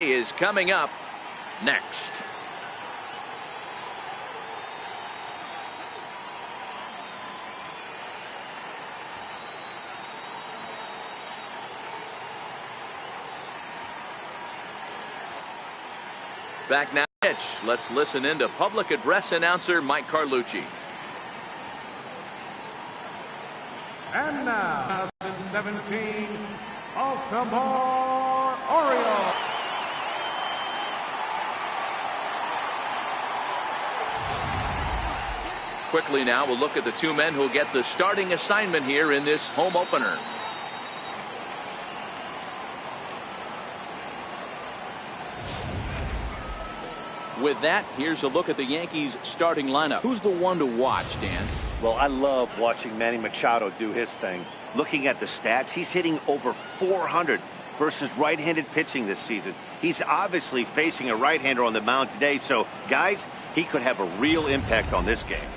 Is coming up next. Back now, pitch. Let's listen in to public address announcer Mike Carlucci. And now, 2017 Baltimore Orioles. Quickly now, we'll look at the two men who'll get the starting assignment here in this home opener. With that, here's a look at the Yankees starting lineup. Who's the one to watch, Dan? Well, I love watching Manny Machado do his thing. Looking at the stats, he's hitting over 400 versus right-handed pitching this season. He's obviously facing a right-hander on the mound today, so guys, he could have a real impact on this game.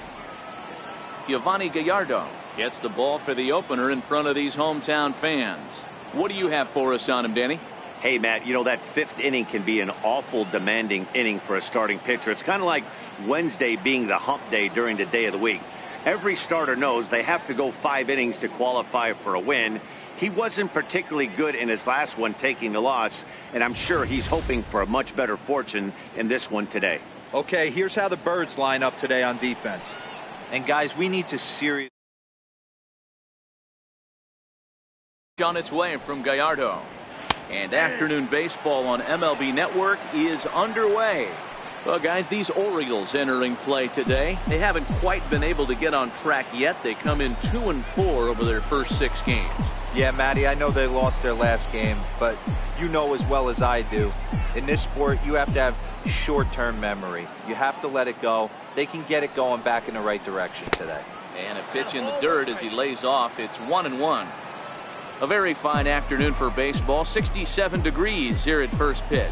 Yovani Gallardo gets the ball for the opener in front of these hometown fans. What do you have for us on him, Danny? Hey, Matt, you know that fifth inning can be an awful demanding inning for a starting pitcher. It's kind of like Wednesday being the hump day during the day of the week. Every starter knows they have to go 5 innings to qualify for a win. He wasn't particularly good in his last one, taking the loss, and I'm sure he's hoping for a much better fortune in this one today. Okay, here's how the Birds line up today on defense. And guys, we need to seriously on its way from Gallardo. And afternoon baseball on MLB Network is underway. Well, guys, these Orioles entering play today. They haven't quite been able to get on track yet. They come in 2-4 over their first 6 games. Yeah, Matty, I know they lost their last game, but you know as well as I do, in this sport, you have to have short-term memory. You have to let it go. They can get it going back in the right direction today. And a pitch in the dirt as he lays off. It's 1-1. A very fine afternoon for baseball. 67 degrees here at first pitch.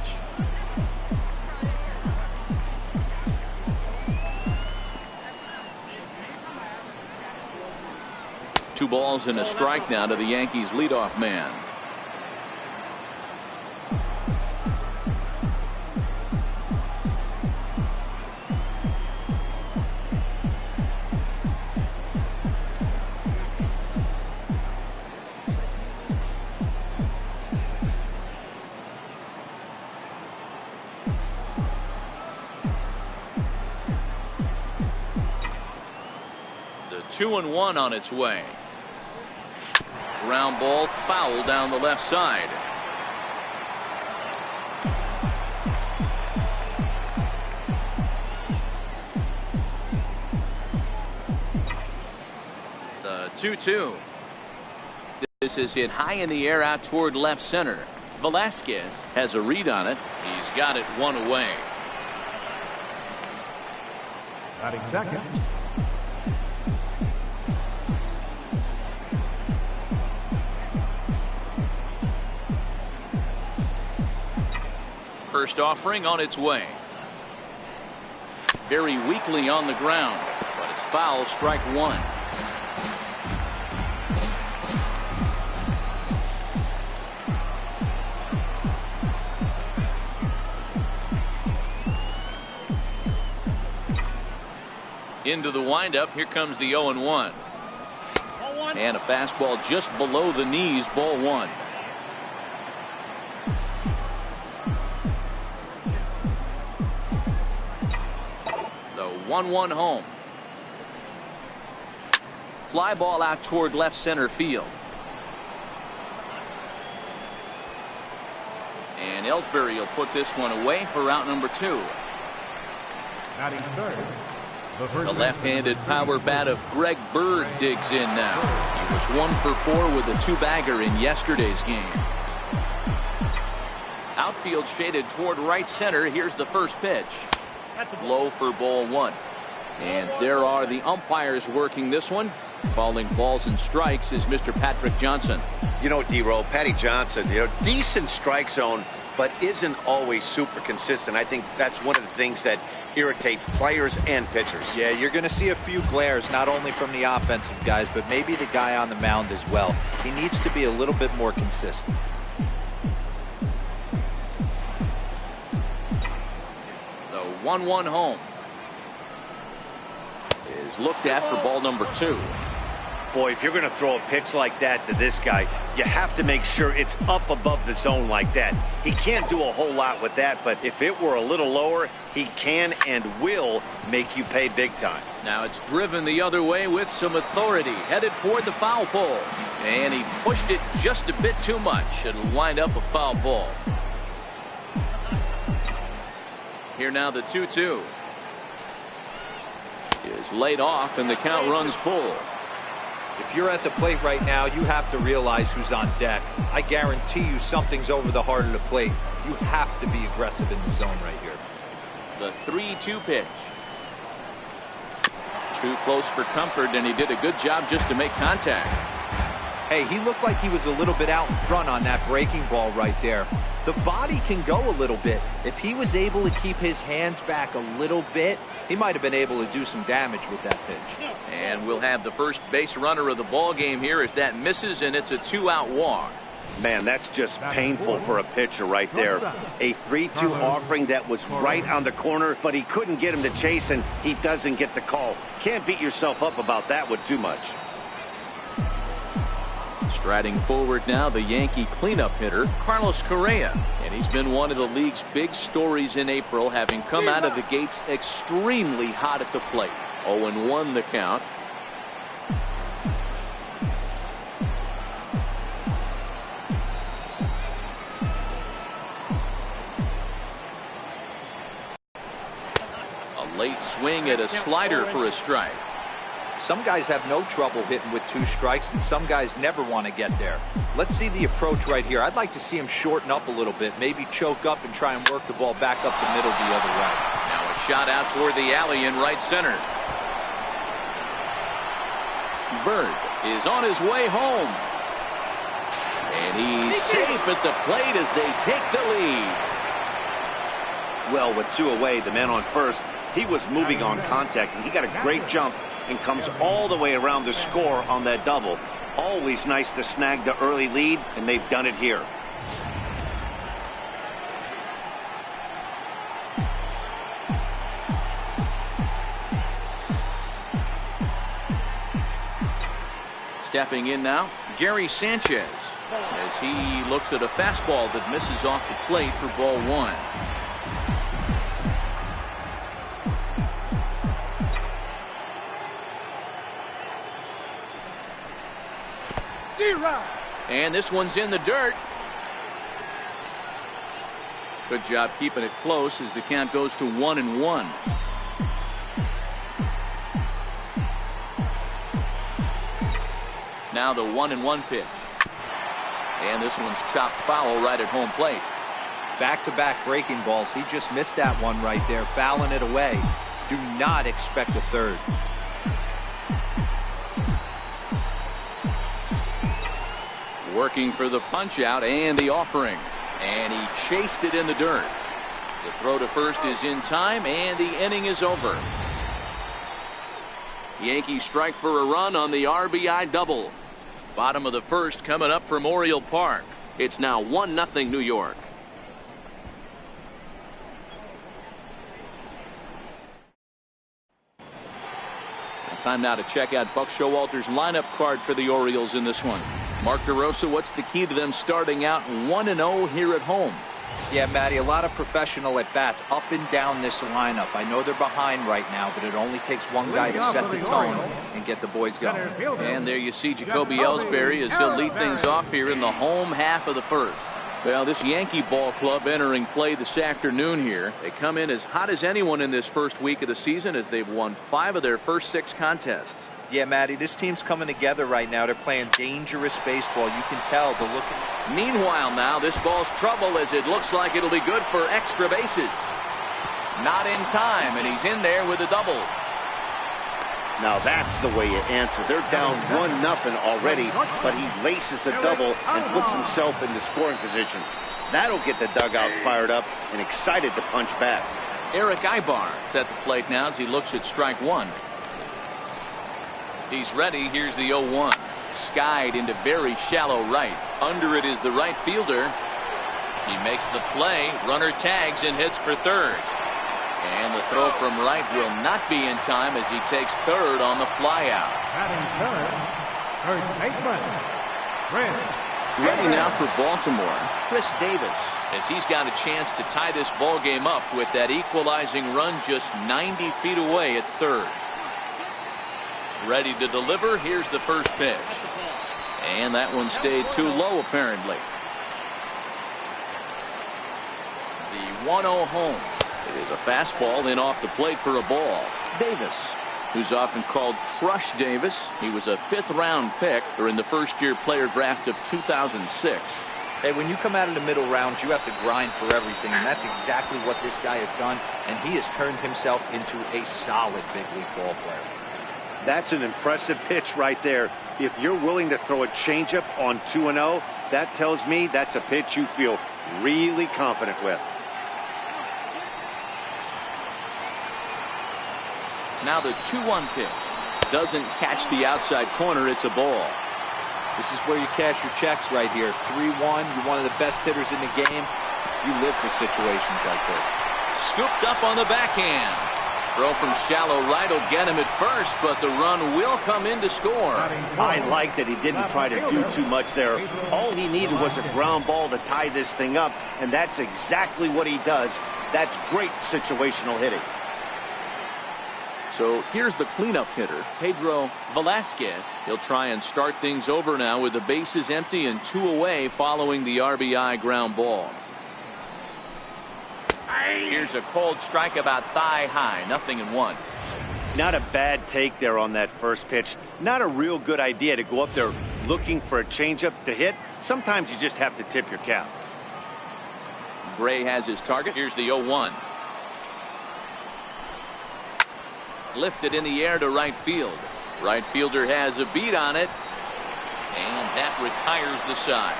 Two balls and a strike now to the Yankees leadoff man. The 2-1 on its way. Ground ball foul down the left side. The 2-2. This is hit high in the air out toward left center. Velasquez has a read on it. He's got it 1 away. Batting second, First offering on its way. Very weakly on the ground, but it's foul, strike 1. Into the windup. Here comes the 0-1. And a fastball just below the knees, ball 1. The 1-1 home. Fly ball out toward left center field. And Ellsbury will put this one away for out number 2. batting third. The left-handed power bat of Greg Bird digs in now. He was 1 for 4 with a 2-bagger in yesterday's game. Outfield shaded toward right center. Here's the first pitch. Low for ball 1. And there are the umpires working this one. Calling balls and strikes is Mr. Patrick Johnson. You know, D-Roll, Patty Johnson, decent strike zone, but isn't always super consistent. I think that's one of the things that irritates players and pitchers. Yeah, you're going to see a few glares, not only from the offensive guys, but maybe the guy on the mound as well. He needs to be a little bit more consistent. 1-1 home. Is looked at for ball number 2. Boy, if you're going to throw a pitch like that to this guy, you have to make sure it's up above the zone like that. He can't do a whole lot with that, but if it were a little lower, he can and will make you pay big time. Now it's driven the other way with some authority, headed toward the foul pole. And he pushed it just a bit too much. It'll wind up a foul ball. Here now the 2-2. Is laid off and the count runs full. If you're at the plate right now, you have to realize who's on deck. I guarantee you something's over the heart of the plate. You have to be aggressive in the zone right here. The 3-2 pitch. Too close for comfort, and he did a good job just to make contact. Hey, he looked like he was a little bit out in front on that breaking ball right there. The body can go a little bit. If he was able to keep his hands back a little bit, he might have been able to do some damage with that pitch. And we'll have the first base runner of the ball game here as that misses, and it's a 2-out walk. Man, that's just painful for a pitcher right there. A 3-2 offering that was right on the corner, but he couldn't get him to chase, and he doesn't get the call. Can't beat yourself up about that one too much. Striding forward now, the Yankee cleanup hitter, Carlos Correa. And he's been one of the league's big stories in April, having come out of the gates extremely hot at the plate. 0-1 the count. A late swing at a slider for a strike. Some guys have no trouble hitting with 2 strikes, and some guys never want to get there. Let's see the approach right here. I'd like to see him shorten up a little bit, maybe choke up and try and work the ball back up the middle the other way. Now a shot out toward the alley in right center. Bird is on his way home. And he's safe at the plate as they take the lead. Well, with 2 away, the man on first, he was moving on contact, and he got a great jump and comes all the way around the score on that double. Always nice to snag the early lead, and they've done it here. Stepping in now, Gary Sanchez, as he looks at a fastball that misses off the plate for ball 1. And this one's in the dirt. Good job keeping it close as the count goes to 1-1. Now the 1-1 pitch. And this one's chopped foul right at home plate. Back-to-back breaking balls. He just missed that one right there, fouling it away. Do not expect a third. Working for the punch out and the offering. And he chased it in the dirt. The throw to first is in time, and the inning is over. Yankees strike for a run on the RBI double. Bottom of the first coming up from Oriole Park. It's now 1-0 New York. Time now to check out Buck Showalter's lineup card for the Orioles in this one. Mark DeRosa, what's the key to them starting out 1-0 here at home? Yeah, Matty, a lot of professional at-bats up and down this lineup. I know they're behind right now, but it only takes one guy to set the tone and get the boys going. And there you see Jacoby Ellsbury as he'll lead things off here in the home half of the first. Well, this Yankee ball club entering play this afternoon here. They come in as hot as anyone in this first week of the season as they've won 5 of their first 6 contests. Yeah, Matty, this team's coming together right now. They're playing dangerous baseball. You can tell the look. Meanwhile now, this ball's trouble as it looks like it'll be good for extra bases. Not in time, and he's in there with a double. Now that's the way you answer. They're down 1-0 already, but he laces the double and puts himself in the scoring position. That'll get the dugout fired up and excited to punch back. Eric Ibar is at the plate now as he looks at strike 1. He's ready. Here's the 0-1. Skied into very shallow right. Under it is the right fielder. He makes the play. Runner tags and hits for third. And the throw from right will not be in time as he takes third on the flyout. Batting third, first baseman, Chris. Ready now for Baltimore, Chris Davis, as he's got a chance to tie this ball game up with that equalizing run just 90 feet away at third. Ready to deliver. Here's the first pitch. And that one stayed too low, apparently. The 1-0 home. It is a fastball in off the plate for a ball. Davis, who's often called Crush Davis. He was a 5th-round pick during the first-year player draft of 2006. Hey, when you come out of the middle rounds, you have to grind for everything, and that's exactly what this guy has done, and he has turned himself into a solid big league ball player. That's an impressive pitch right there. If you're willing to throw a changeup on 2-0, that tells me that's a pitch you feel really confident with. Now the 2-1 pitch. Doesn't catch the outside corner. It's a ball. This is where you cash your checks right here. 3-1. You're one of the best hitters in the game. You live for situations like this. Scooped up on the backhand. Throw from shallow right will get him at first, but the run will come in to score. I like that he didn't try to do too much there. All he needed was a ground ball to tie this thing up, and that's exactly what he does. That's great situational hitting. So here's the cleanup hitter, Pedro Velasquez. He'll try and start things over now with the bases empty and 2 away following the RBI ground ball. Here's a cold strike about thigh high, 0-1. Not a bad take there on that first pitch. Not a real good idea to go up there looking for a changeup to hit. Sometimes you just have to tip your cap. Gray has his target. Here's the 0-1. Lifted in the air to right field. Right fielder has a beat on it, and that retires the side.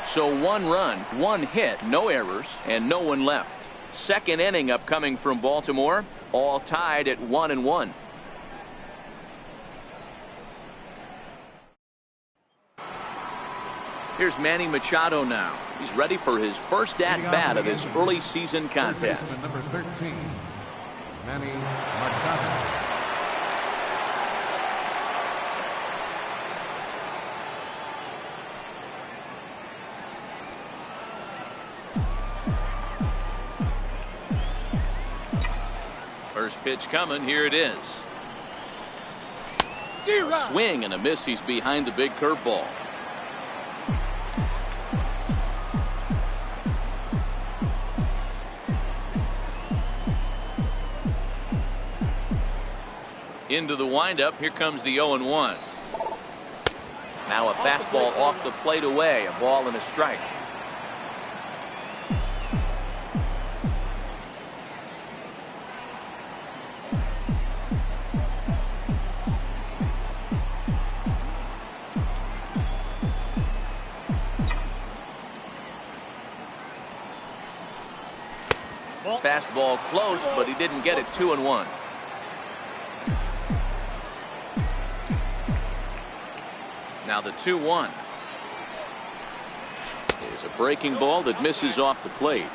So 1 run, 1 hit, no errors, and no one left. Second inning upcoming from Baltimore, all tied at 1-1. Here's Manny Machado now. He's ready for his first at-bat of this early season contest. Number 13, Manny Machado. First pitch coming. Here it is. Swing and a miss. He's behind the big curveball. Into the windup. Here comes the 0-1. Now a fastball off the plate away. A ball and a strike. Fastball close, but he didn't get it. 2-1. Now the 2-1 is a breaking ball that misses off the plate.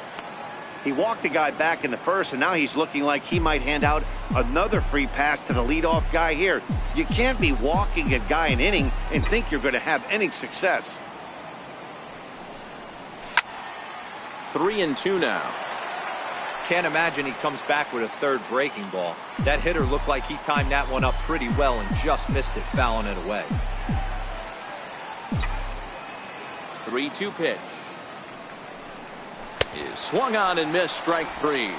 He walked the guy back in the first, and now he's looking like he might hand out another free pass to the leadoff guy here. You can't be walking a guy an inning and think you're going to have any success. 3-2 now. Can't imagine he comes back with a third breaking ball. That hitter looked like he timed that one up pretty well and just missed it, fouling it away. 3-2 pitch is swung on and missed. Strike 3.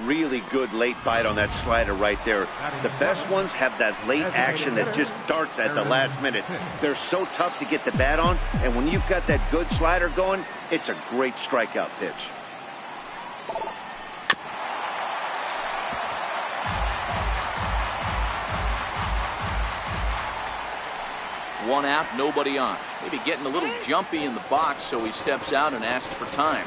Really good late bite on that slider right there. The best ones have that late action that just darts at the last minute. They're so tough to get the bat on, and when you've got that good slider going, it's a great strikeout pitch. One out, nobody on. Maybe getting a little jumpy in the box, so he steps out and asks for time.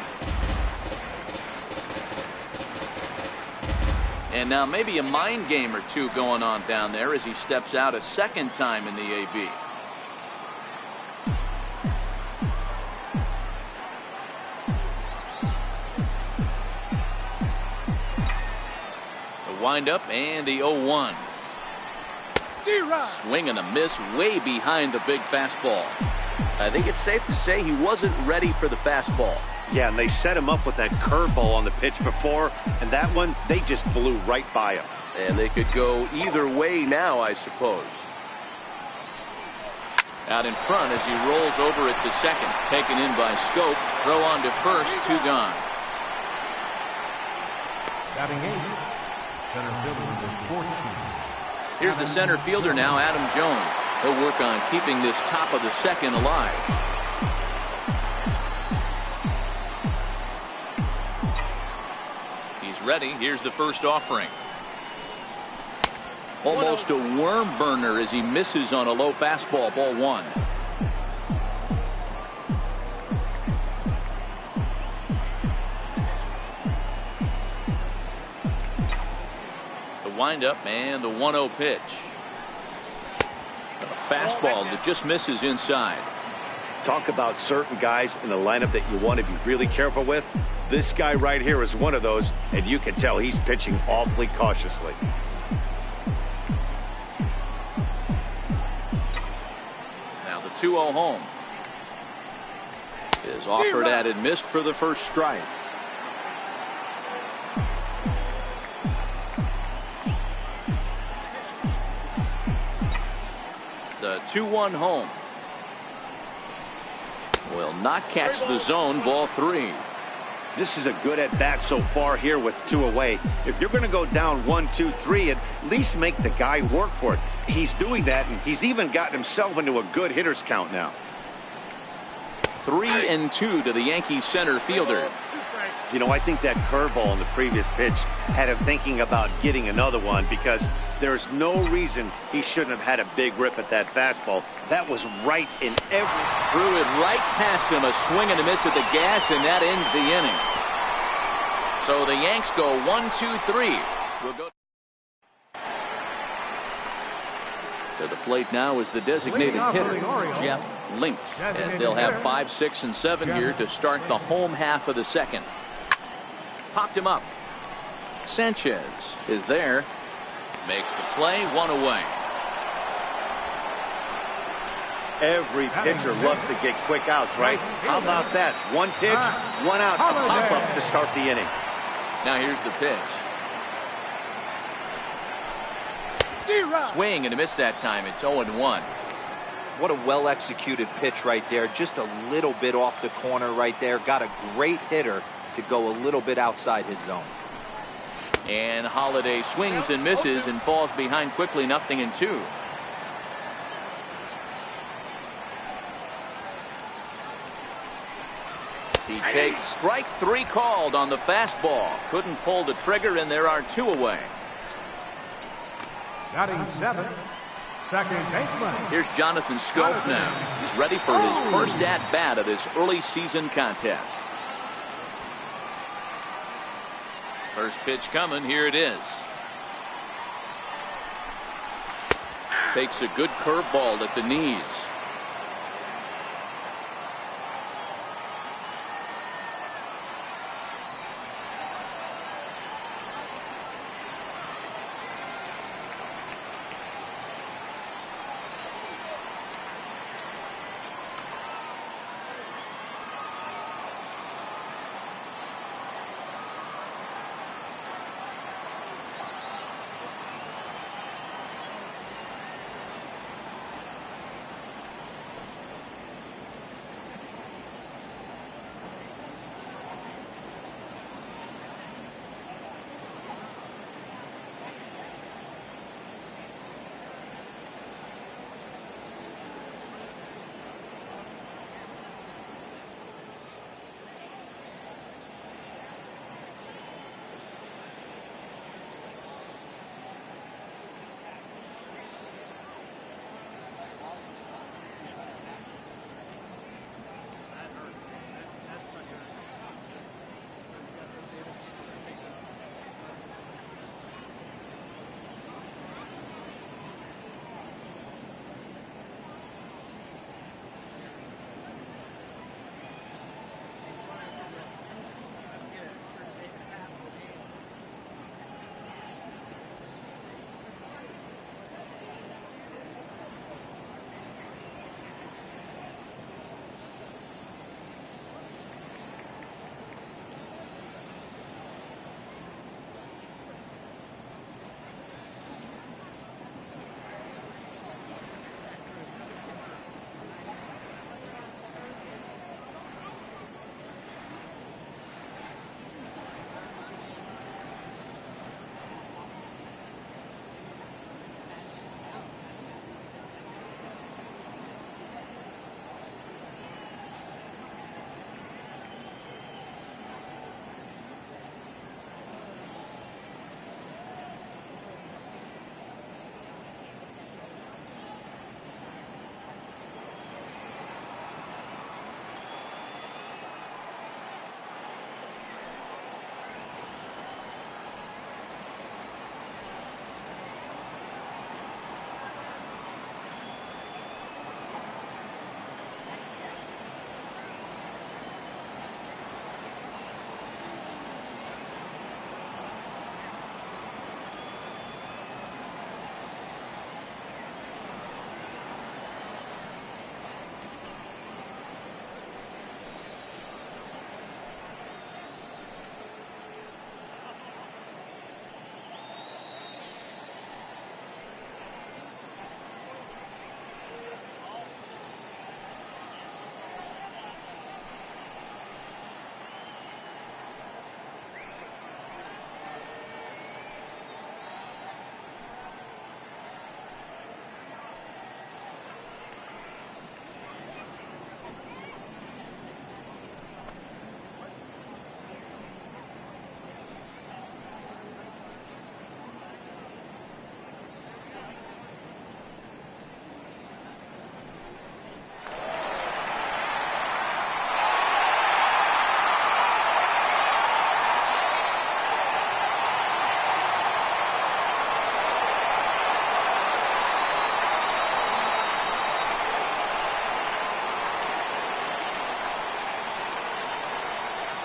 And now maybe a mind game or two going on down there as he steps out a second time in the AB. windup and the 0-1. Swing and a miss way behind the big fastball. I think it's safe to say he wasn't ready for the fastball. Yeah, and they set him up with that curveball on the pitch before, and that one, they just blew right by him. And they could go either way now, I suppose. Out in front as he rolls over it to second. Taken in by Scope. Throw on to first. 2 gone. Batting 8, center fielder number 14. Here's the center fielder now, Adam Jones. He'll work on keeping this top of the second alive. He's ready. Here's the first offering. Almost a worm burner as he misses on a low fastball. Ball 1. The windup and the 1-0 pitch. A fastball that just misses inside. Talk about certain guys in the lineup that you want to be really careful with. This guy right here is one of those, and you can tell he's pitching awfully cautiously. Now the 2-0 home is offered at and missed for the first strike. The 2-1 home will not catch the zone. Ball 3. This is a good at bat so far here with 2 away. If you're going to go down 1, 2, 3, at least make the guy work for it. He's doing that, and he's even gotten himself into a good hitter's count now. 3-2 to the Yankees center fielder. You know, I think that curveball in the previous pitch had him thinking about getting another one, because there's no reason he shouldn't have had a big rip at that fastball. That was right in every... Threw it right past him. A swing and a miss at the gas, and that ends the inning. So the Yanks go 1-2-3. We'll go to the plate now is the designated hitter, Jeff Links, as they'll have 5, 6, and 7 here to start the home half of the second. Popped him up. Sanchez is there. Makes the play. 1 away. Every pitcher loves to get quick outs, right? How about that? 1 pitch, 1 out, a pop-up to start the inning. Now here's the pitch. Swing and a miss that time. It's 0-1. What a well-executed pitch right there. Just a little bit off the corner right there. Got a great hitter to go a little bit outside his zone. And Holiday swings and misses and falls behind quickly. 0-2. He takes strike 3 called on the fastball. Couldn't pull the trigger, and there are 2 away. Batting 7, second baseman. Here's Jonathan Scope now. He's ready for his first at-bat of this early season contest. First pitch coming. Here it is. Takes a good curveball at the knees.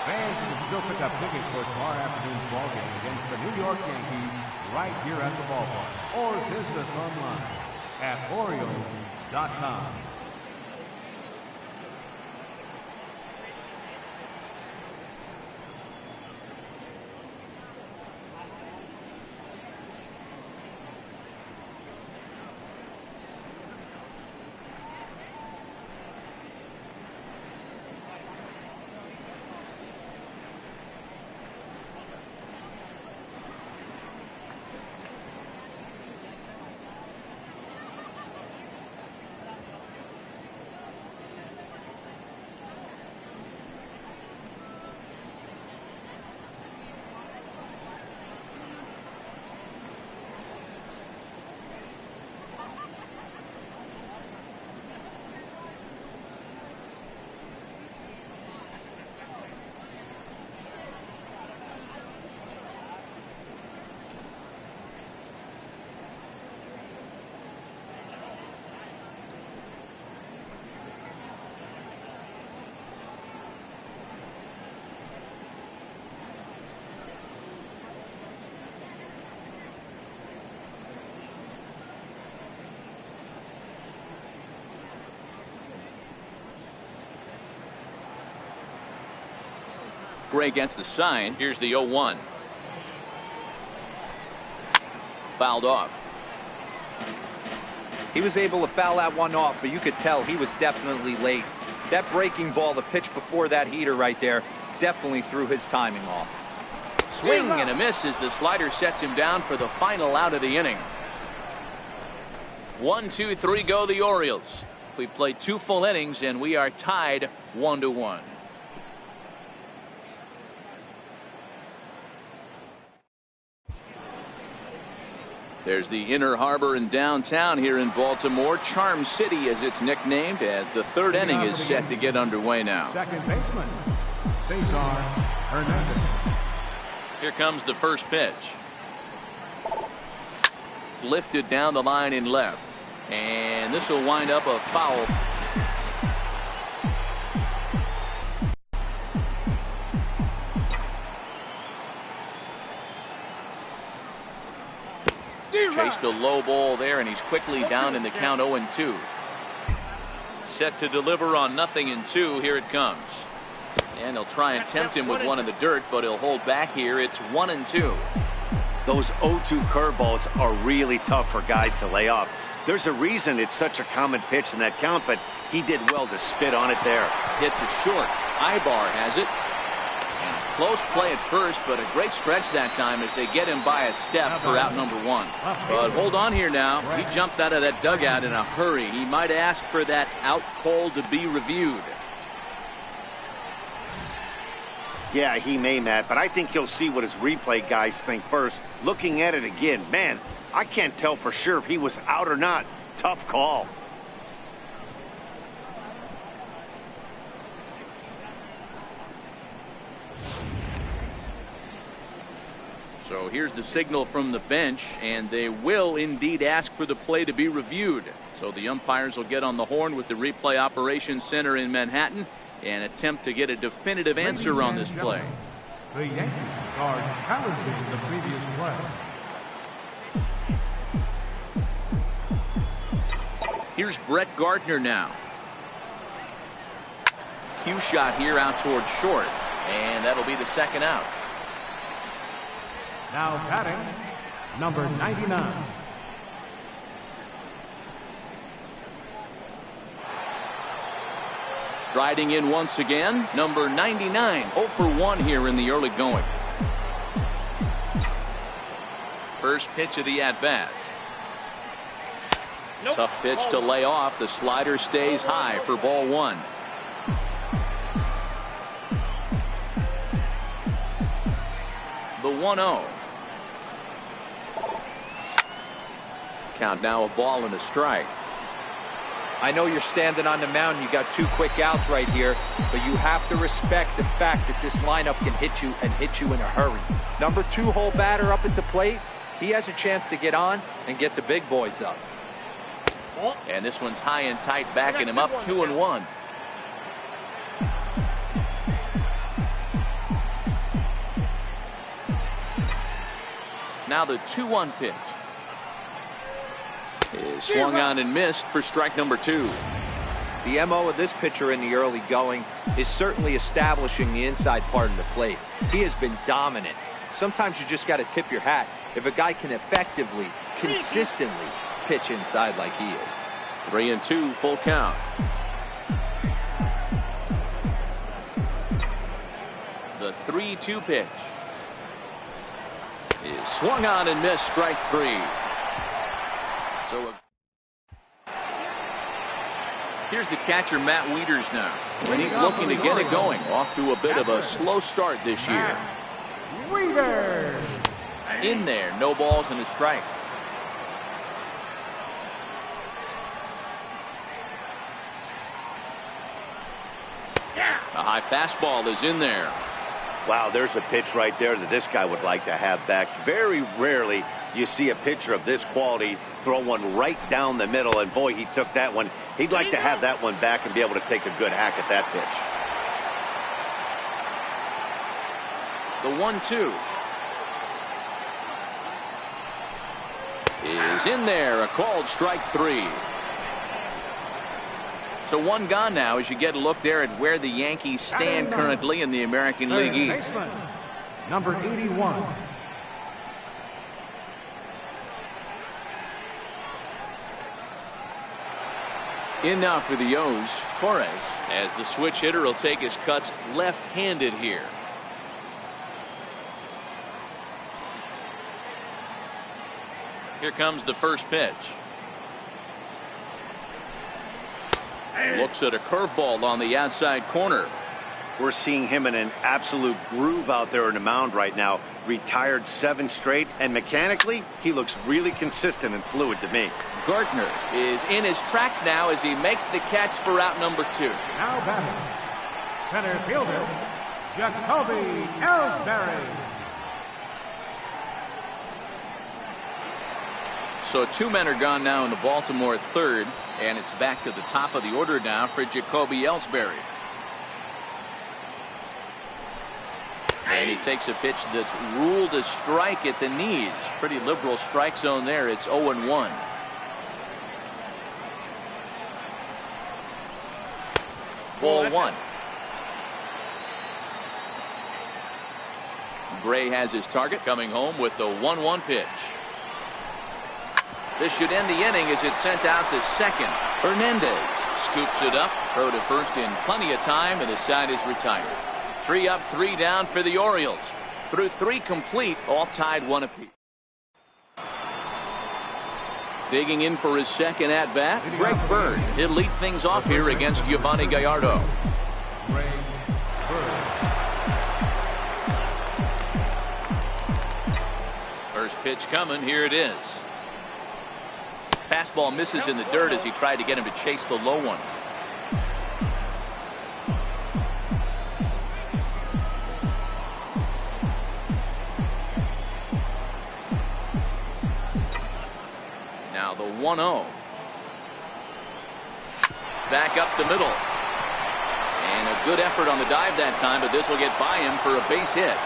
Fans can still pick up tickets for tomorrow afternoon's ball game against the New York Yankees right here at the ballpark. Or visit us online at Orioles.com. Gray gets the sign. Here's the 0-1. Fouled off. He was able to foul that one off, but you could tell he was definitely late. That breaking ball, the pitch before that heater right there, definitely threw his timing off. Swing and a miss as the slider sets him down for the final out of the inning. 1, 2, 3 go the Orioles. We played 2 full innings and we are tied 1-1. There's the Inner Harbor in downtown here in Baltimore. Charm City as it's nicknamed, as the 3rd inning is set to get underway now. Second baseman, Cesar Hernandez. Here comes the first pitch. Lifted down the line in left. And this will wind up a foul. Chased a low ball there, and he's quickly down in the count 0-2. Set to deliver on 0-2. Here it comes. And he'll try and tempt him with one in the dirt, but he'll hold back here. It's 1-2. Those 0-2 curveballs are really tough for guys to lay off. There's a reason it's such a common pitch in that count, but he did well to spit on it there. Hit to short. Ibar has it. And a close play at first, but a great stretch that time as they get him by a step for out number 1. But hold on here now. He jumped out of that dugout in a hurry. He might ask for that out call to be reviewed. Yeah, he may, Matt, but I think he'll see what his replay guys think first. Looking at it again, man, I can't tell for sure if he was out or not. Tough call. So here's the signal from the bench, and they will indeed ask for the play to be reviewed. So the umpires will get on the horn with the replay operations center in Manhattan and attempt to get a definitive answer on this play. The Yankees are challenging the previous play. Here's Brett Gardner now. Cue shot here out towards short, and that'll be the second out. Now batting, number 99. Striding in once again, number 99, 0 for 1 here in the early going. First pitch of the at-bat. Nope. Tough pitch to lay off. The slider stays high for ball 1. The 1-0. Count now, a ball and a strike. I know you're standing on the mound. You got 2 quick outs right here, but you have to respect the fact that this lineup can hit you and hit you in a hurry. Number 2 hole batter up at the plate. He has a chance to get on and get the big boys up. And this one's high and tight, backing him up 2-1. Now the 2-1 pitch is swung on and missed for strike number 2. The MO of this pitcher in the early going is certainly establishing the inside part of the plate. He has been dominant. Sometimes you just got to tip your hat if a guy can effectively, consistently pitch inside like he is. 3-2, full count. The 3-2 pitch is swung on and missed, strike 3. So here's the catcher, Matt Wieters, now. And he's looking to get it going. Off to a bit of a slow start this year. Wieters. In there, no balls and a strike. A high fastball is in there. Wow, there's a pitch right there that this guy would like to have back. Very rarely do you see a pitcher of this quality throw one right down the middle, and boy, he took that one. He'd like to have that one back and be able to take a good hack at that pitch. The 1-2 is in there, a called strike 3. So one gone now as you get a look there at where the Yankees stand currently in the American League East. Number 81. In now for the O's, Torres, as the switch hitter will take his cuts left-handed here. Here comes the first pitch. Looks at a curveball on the outside corner. We're seeing him in an absolute groove out there in the mound right now. Retired 7 straight, and mechanically, he looks really consistent and fluid to me. Gardner is in his tracks now as he makes the catch for out number 2. Now batting, center fielder, Jacoby Ellsbury. So 2 men are gone now in the Baltimore third, and it's back to the top of the order now for Jacoby Ellsbury. And he takes a pitch that's ruled a strike at the knees. Pretty liberal strike zone there. It's 0-1. Ball 1. Gray has his target, coming home with the 1-1 pitch. This should end the inning as it's sent out to second. Hernandez scoops it up, throw to first in plenty of time, and the side is retired. 3 up, 3 down for the Orioles. Through 3 complete, all tied 1 apiece. Digging in for his second at bat, Greg Bird. He'll lead things off here against Giovanni Gallardo. Greg Bird. First pitch coming, here it is. Fastball misses in the dirt as he tried to get him to chase the low one. Now the 1-0. Back up the middle. And a good effort on the dive that time, but this will get by him for a base hit.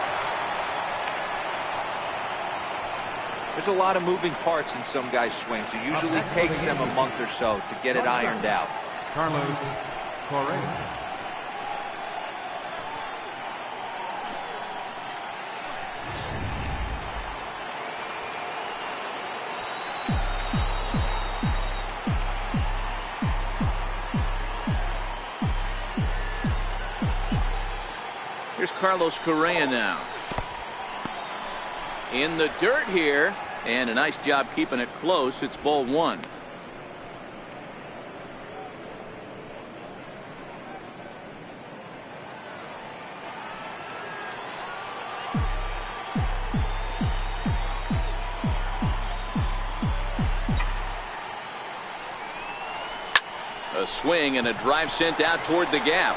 There's a lot of moving parts in some guys' swings. It usually takes them a month or so to get it ironed out. Carlos Correa. Here's Carlos Correa now. In the dirt here, and a nice job keeping it close. It's ball 1. A swing and a drive sent out toward the gap.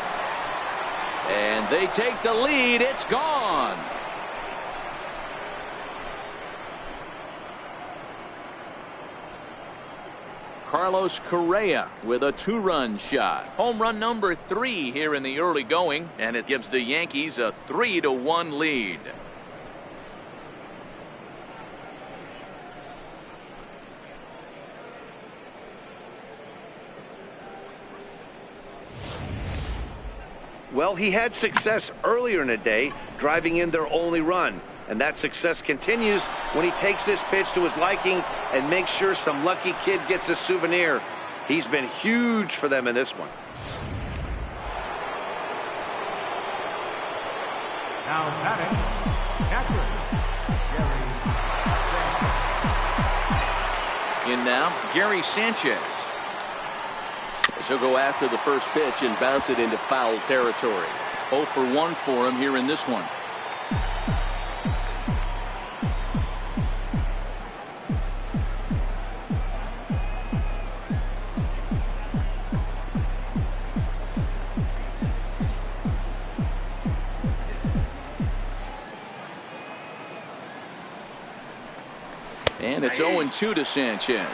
And they take the lead. It's gone. Carlos Correa with a 2-run shot. Home run number 3 here in the early going, and it gives the Yankees a 3-1 lead. Well, he had success earlier in the day, driving in their only run. And that success continues when he takes this pitch to his liking and makes sure some lucky kid gets a souvenir. He's been huge for them in this one. Now batting, catcher, Gary Sanchez. In now, Gary Sanchez. As he'll go after the first pitch and bounce it into foul territory. 0 for 1 for him here in this one. And it's 0-2 to Sanchez.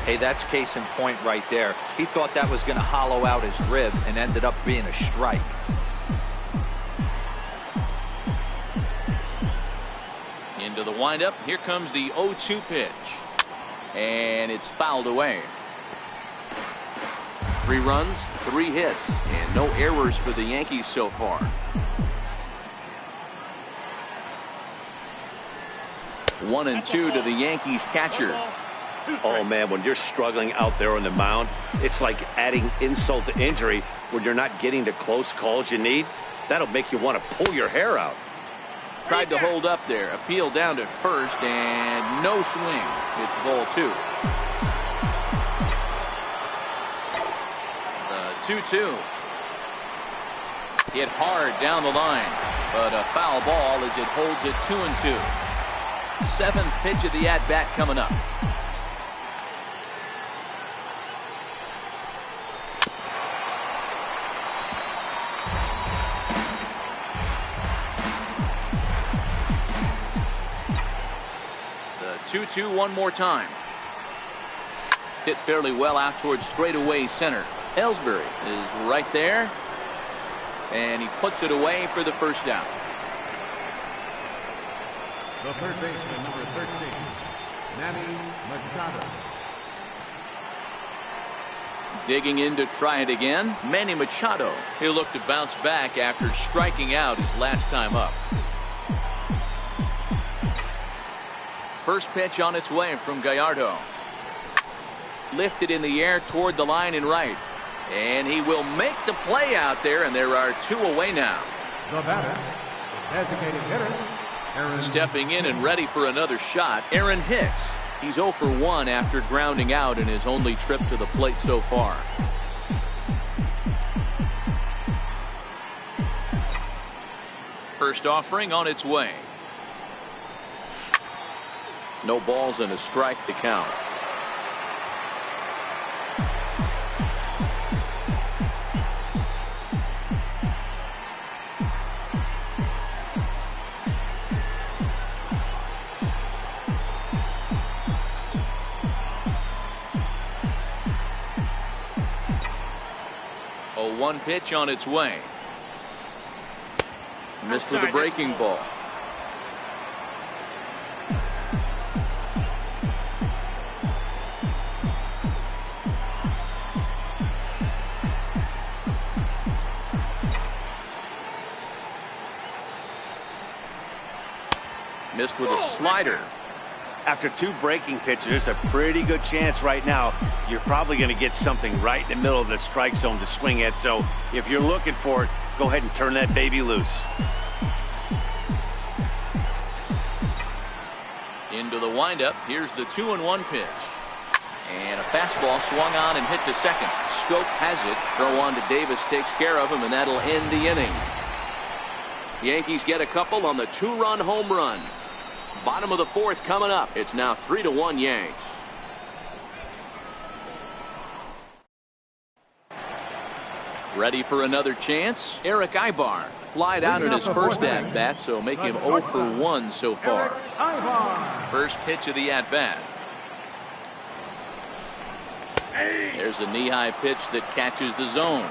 Hey, that's case in point right there. He thought that was going to hollow out his rib and ended up being a strike. Into the windup. Here comes the 0-2 pitch. And it's fouled away. 3 runs, 3 hits, and no errors for the Yankees so far. 1-2 to the Yankees catcher. Oh, man, when you're struggling out there on the mound, it's like adding insult to injury when you're not getting the close calls you need. That'll make you want to pull your hair out. Tried to hold up there. Appeal down to first, and no swing. It's ball 2. The 2-2. Hit hard down the line, but a foul ball as it holds it 2-2. 7th pitch of the at-bat coming up. The 2-2 one more time. Hit fairly well out towards straightaway center. Ellsbury is right there, and he puts it away for the first down. The third baseman, number 13, Manny Machado. Digging in to try it again, Manny Machado. He'll look to bounce back after striking out his last time up. First pitch on its way from Gallardo. Lifted in the air toward the line and right. And he will make the play out there, and there are 2 away now. The batter, designated hitter, Aaron. Stepping in and ready for another shot, Aaron Hicks. He's 0 for 1 after grounding out in his only trip to the plate so far. First offering on its way. No balls and a strike to count. One pitch on its way. Missed with a breaking ball. Missed with a slider. After 2 breaking pitches, there's a pretty good chance right now you're probably going to get something right in the middle of the strike zone to swing at. So if you're looking for it, go ahead and turn that baby loose. Into the windup. Here's the 2-1 pitch. And a fastball swung on and hit to second. Schoop has it. Throw on to Davis takes care of him, and that'll end the inning. Yankees get a couple on the 2-run home run. Bottom of the 4th coming up. It's now 3-1 Yanks. Ready for another chance? Eric Ibar flied out in his first at-bat, so make him 0 for 1 so far. First pitch of the at-bat. There's a knee-high pitch that catches the zone.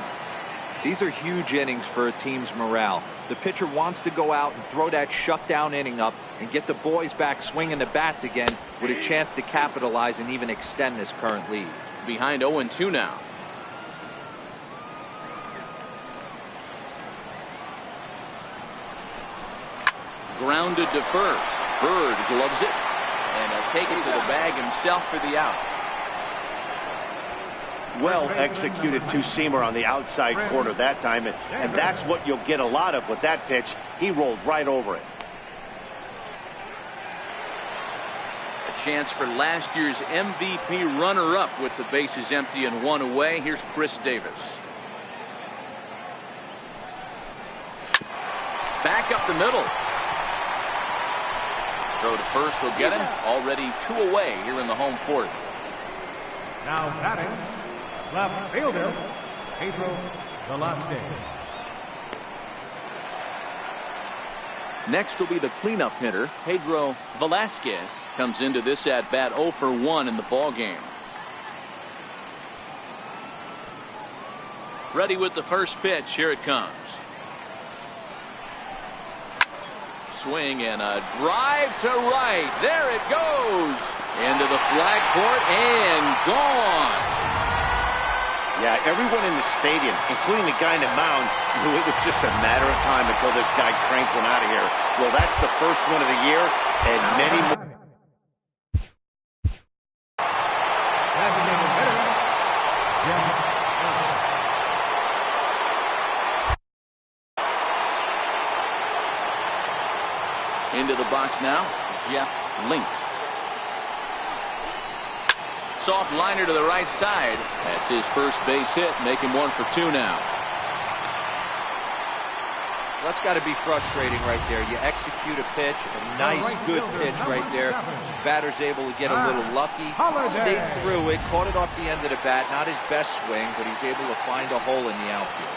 These are huge innings for a team's morale. The pitcher wants to go out and throw that shutdown inning up and get the boys back swinging the bats again with a chance to capitalize and even extend this current lead. Behind 0-2 now. grounded to first. Bird gloves it, and he'll take it to the bag himself for the out. Well executed two-seamer on the outside corner that time, and that's what you'll get a lot of with that pitch. He rolled right over it. A chance for last year's MVP runner-up with the bases empty and one away. Here's Chris Davis. Back up the middle. Throw to first will get him. Already 2 away here in the home fourth. Now batting, left fielder, Pedro Velasquez. Next will be the cleanup hitter, Pedro Velasquez. Comes into this at bat 0 for 1 in the ball game. Ready with the first pitch. Here it comes. Swing and a drive to right. There it goes. Into the flag court and gone. Yeah, everyone in the stadium, including the guy in the mound, knew it was just a matter of time until this guy cranked one out of here. Well, that's the first one of the year, and many more. Into the box now, Jeff Links. Soft liner to the right side. That's his first base hit, making 1 for 2 now. That's got to be frustrating right there. You execute a pitch, a nice, good pitch right there. Batter's able to get a little lucky, stayed through it, caught it off the end of the bat. Not his best swing, but he's able to find a hole in the outfield.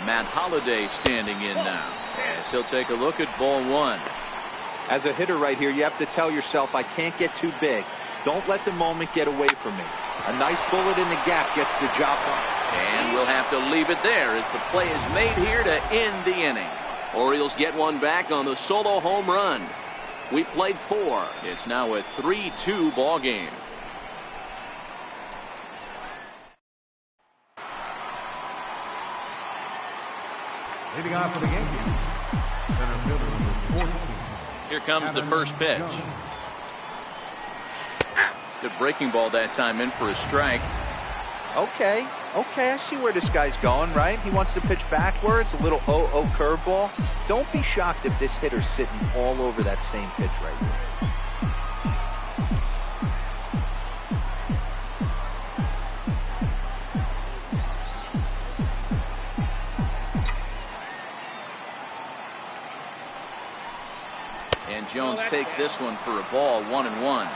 Matt Holliday standing in now, as he'll take a look at ball 1. As a hitter right here, you have to tell yourself, I can't get too big. Don't let the moment get away from me. A nice bullet in the gap gets the job done. And we'll have to leave it there as the play is made here to end the inning. Orioles get one back on the solo home run. We played 4. It's now a 3-2 ball game. Leading off for the Yankees, center fielder number 14. Here comes the first pitch. Good breaking ball that time, in for a strike. Okay, I see where this guy's going, right? He wants to pitch backwards, a little 0-0 curveball. Don't be shocked if this hitter's sitting all over that same pitch right here. And Jones takes this one for a ball, 1-1.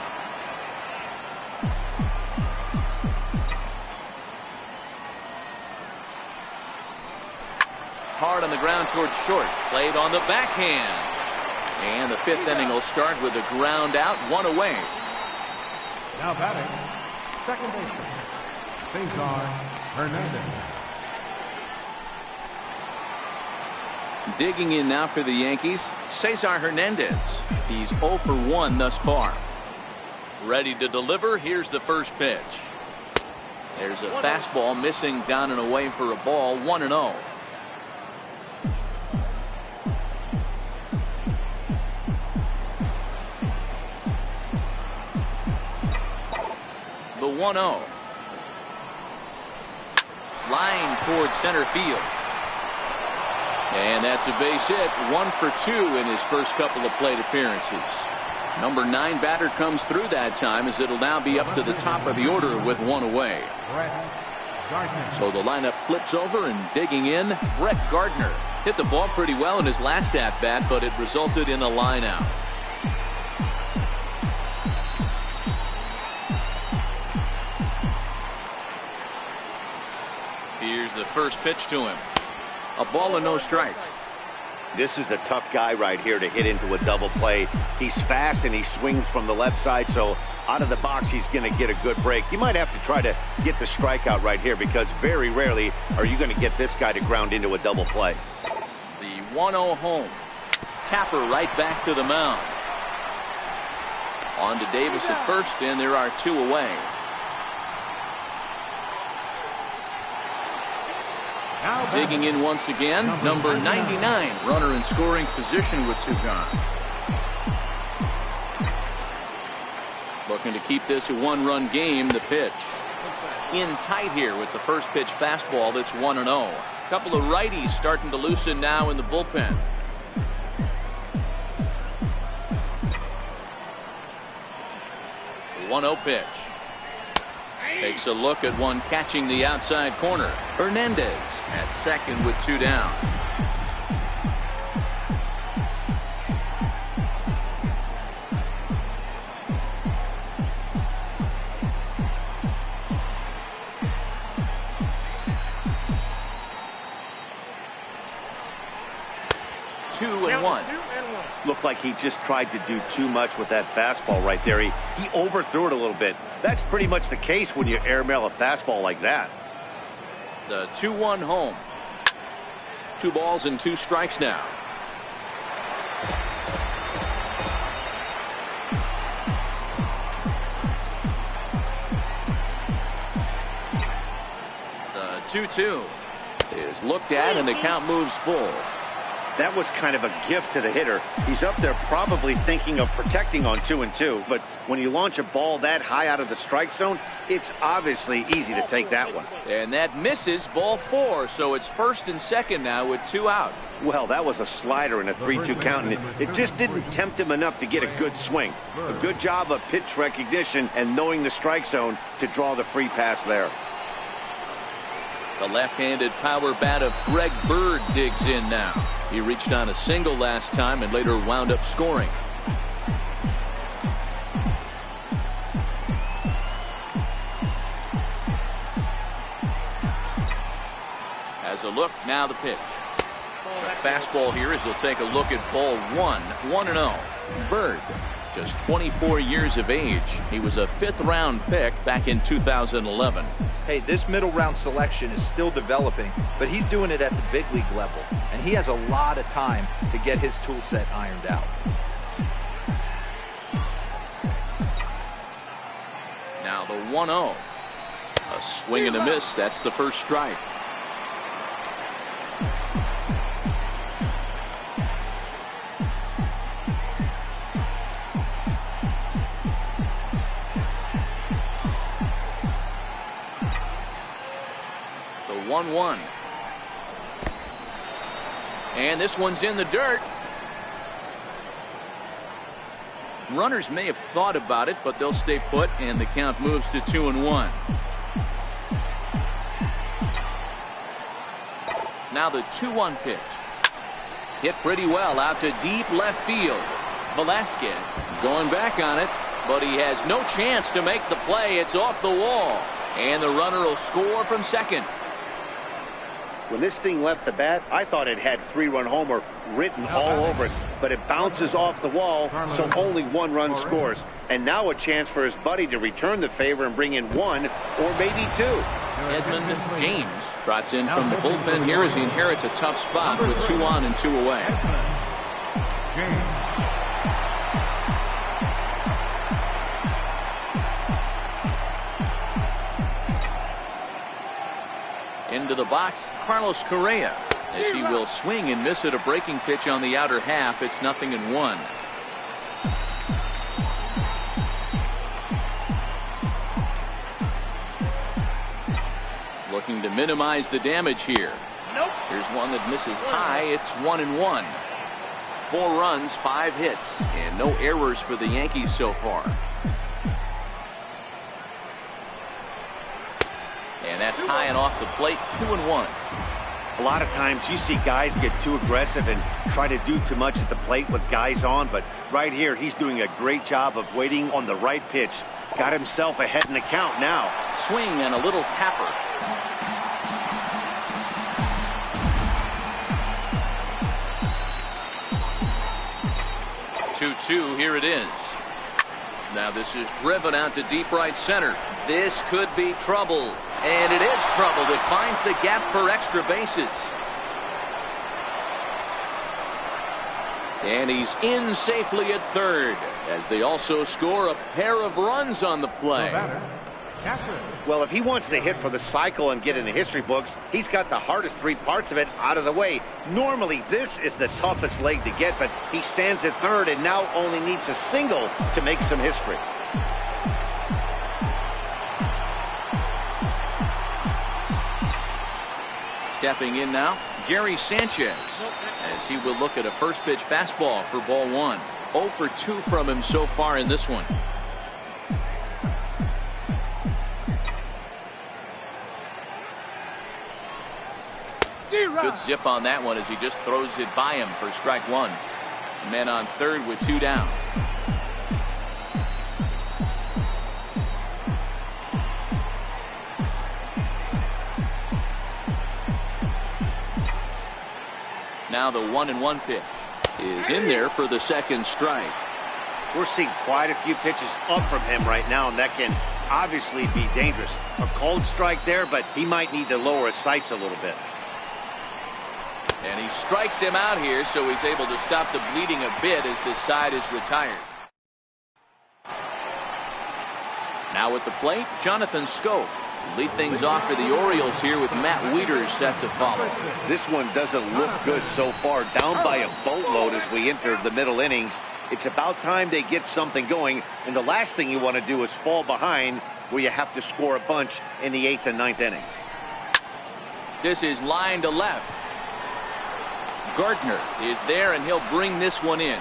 Hard on the ground towards short. Played on the backhand. And the 5th inning will start with a ground out, 1 away. Now batting, second baseman, Cesar Hernandez. Digging in now for the Yankees, Cesar Hernandez. He's 0 for 1 thus far. Ready to deliver. Here's the first pitch. There's a fastball missing down and away for a ball, 1-0. The 1-0. Line towards center field. And that's a base hit, 1 for 2 in his first couple of plate appearances. Number 9 batter comes through that time, as it'll now be up to the top of the order with 1 away. So the lineup flips over, and digging in, Brett Gardner. Hit the ball pretty well in his last at bat, but it resulted in a line out. Here's the first pitch to him. A ball and no strikes. This is a tough guy right here to hit into a double play. He's fast and he swings from the left side, so out of the box he's going to get a good break. You might have to try to get the strikeout right here, because very rarely are you going to get this guy to ground into a double play. The 1-0 home. Tapper right back to the mound. On to Davis at first, and there are 2 away. Digging in once again, number 99, runner in scoring position with two gone. Looking to keep this a one-run game. The pitch in tight here with the first pitch fastball. That's 1-0. A couple of righties starting to loosen now in the bullpen. The 1-0 pitch. Takes a look at one catching the outside corner. Hernandez at second with two down. Two and one. Looked like he just tried to do too much with that fastball right there. He overthrew it a little bit. That's pretty much the case when you airmail a fastball like that. The 2-1 home. 2 balls and 2 strikes now. The 2-2 is looked at and the count moves full. That was kind of a gift to the hitter. He's up there probably thinking of protecting on 2-2, but when you launch a ball that high out of the strike zone, it's obviously easy to take that one. And that misses, ball 4, so it's first and second now with 2 out. Well, that was a slider in a 3-2 count, and it just didn't tempt him enough to get a good swing. A good job of pitch recognition and knowing the strike zone to draw the free pass there. The left-handed power bat of Greg Bird digs in now. He reached on a single last time and later wound up scoring. As a look, now the pitch. The fastball here as they'll take a look at ball 1, 1-0. Bird, just 24 years of age. He was a 5th round pick back in 2011. Hey, this middle round selection is still developing, but he's doing it at the big league level, and he has a lot of time to get his tool set ironed out. Now the 1-0. A swing and a miss. That's the first strike. The 1-1. And this one's in the dirt. Runners may have thought about it, but they'll stay put, and the count moves to 2-1. Now the 2-1 pitch. Hit pretty well out to deep left field. Velasquez going back on it, but he has no chance to make the play. It's off the wall, and the runner will score from second. When this thing left the bat, I thought it had 3-run homer written all over it, but it bounces off the wall, so only 1 run scores. And now a chance for his buddy to return the favor and bring in 1 or maybe 2. Edmund James trots in from the bullpen here as he inherits a tough spot with 2 on and 2 away. Into the box, Carlos Correa, as he will swing and miss at a breaking pitch on the outer half. It's 0-1. Looking to minimize the damage here. Here's one that misses high. It's 1-1. 4 runs, 5 hits, and no errors for the Yankees so far. And that's high and off the plate. 2-1. A lot of times you see guys get too aggressive and try to do too much at the plate with guys on, but right here he's doing a great job of waiting on the right pitch. Got himself ahead in the count now. Swing and a little tapper. Two, here it is. Now this is driven out to deep right center. This could be trouble. And it is trouble. It finds the gap for extra bases. And he's in safely at third as they also score a pair of runs on the play. catcher. Well, if he wants to hit for the cycle and get in the history books, he's got the hardest 3 parts of it out of the way. Normally, this is the toughest leg to get, but he stands at third and now only needs a single to make some history. Stepping in now, Gary Sanchez, as he will look at a first pitch fastball for ball 1. 0 for 2 from him so far in this one. Good zip on that one as he just throws it by him for strike 1. Men on third with 2 down. Now the 1-1 pitch is in there for the second strike. We're seeing quite a few pitches up from him right now, and that can obviously be dangerous. A cold strike there, but he might need to lower his sights a little bit. And he strikes him out here, so he's able to stop the bleeding a bit as this side is retired. Now at the plate, Jonathan Scope. Lead things off for the Orioles here with Matt Wieters set to follow. This one doesn't look good so far. Down by a boatload as we enter the middle innings. It's about time they get something going, and the last thing you want to do is fall behind where you have to score a bunch in the 8th and 9th inning. This is line to left. Gardner is there, and he'll bring this one in.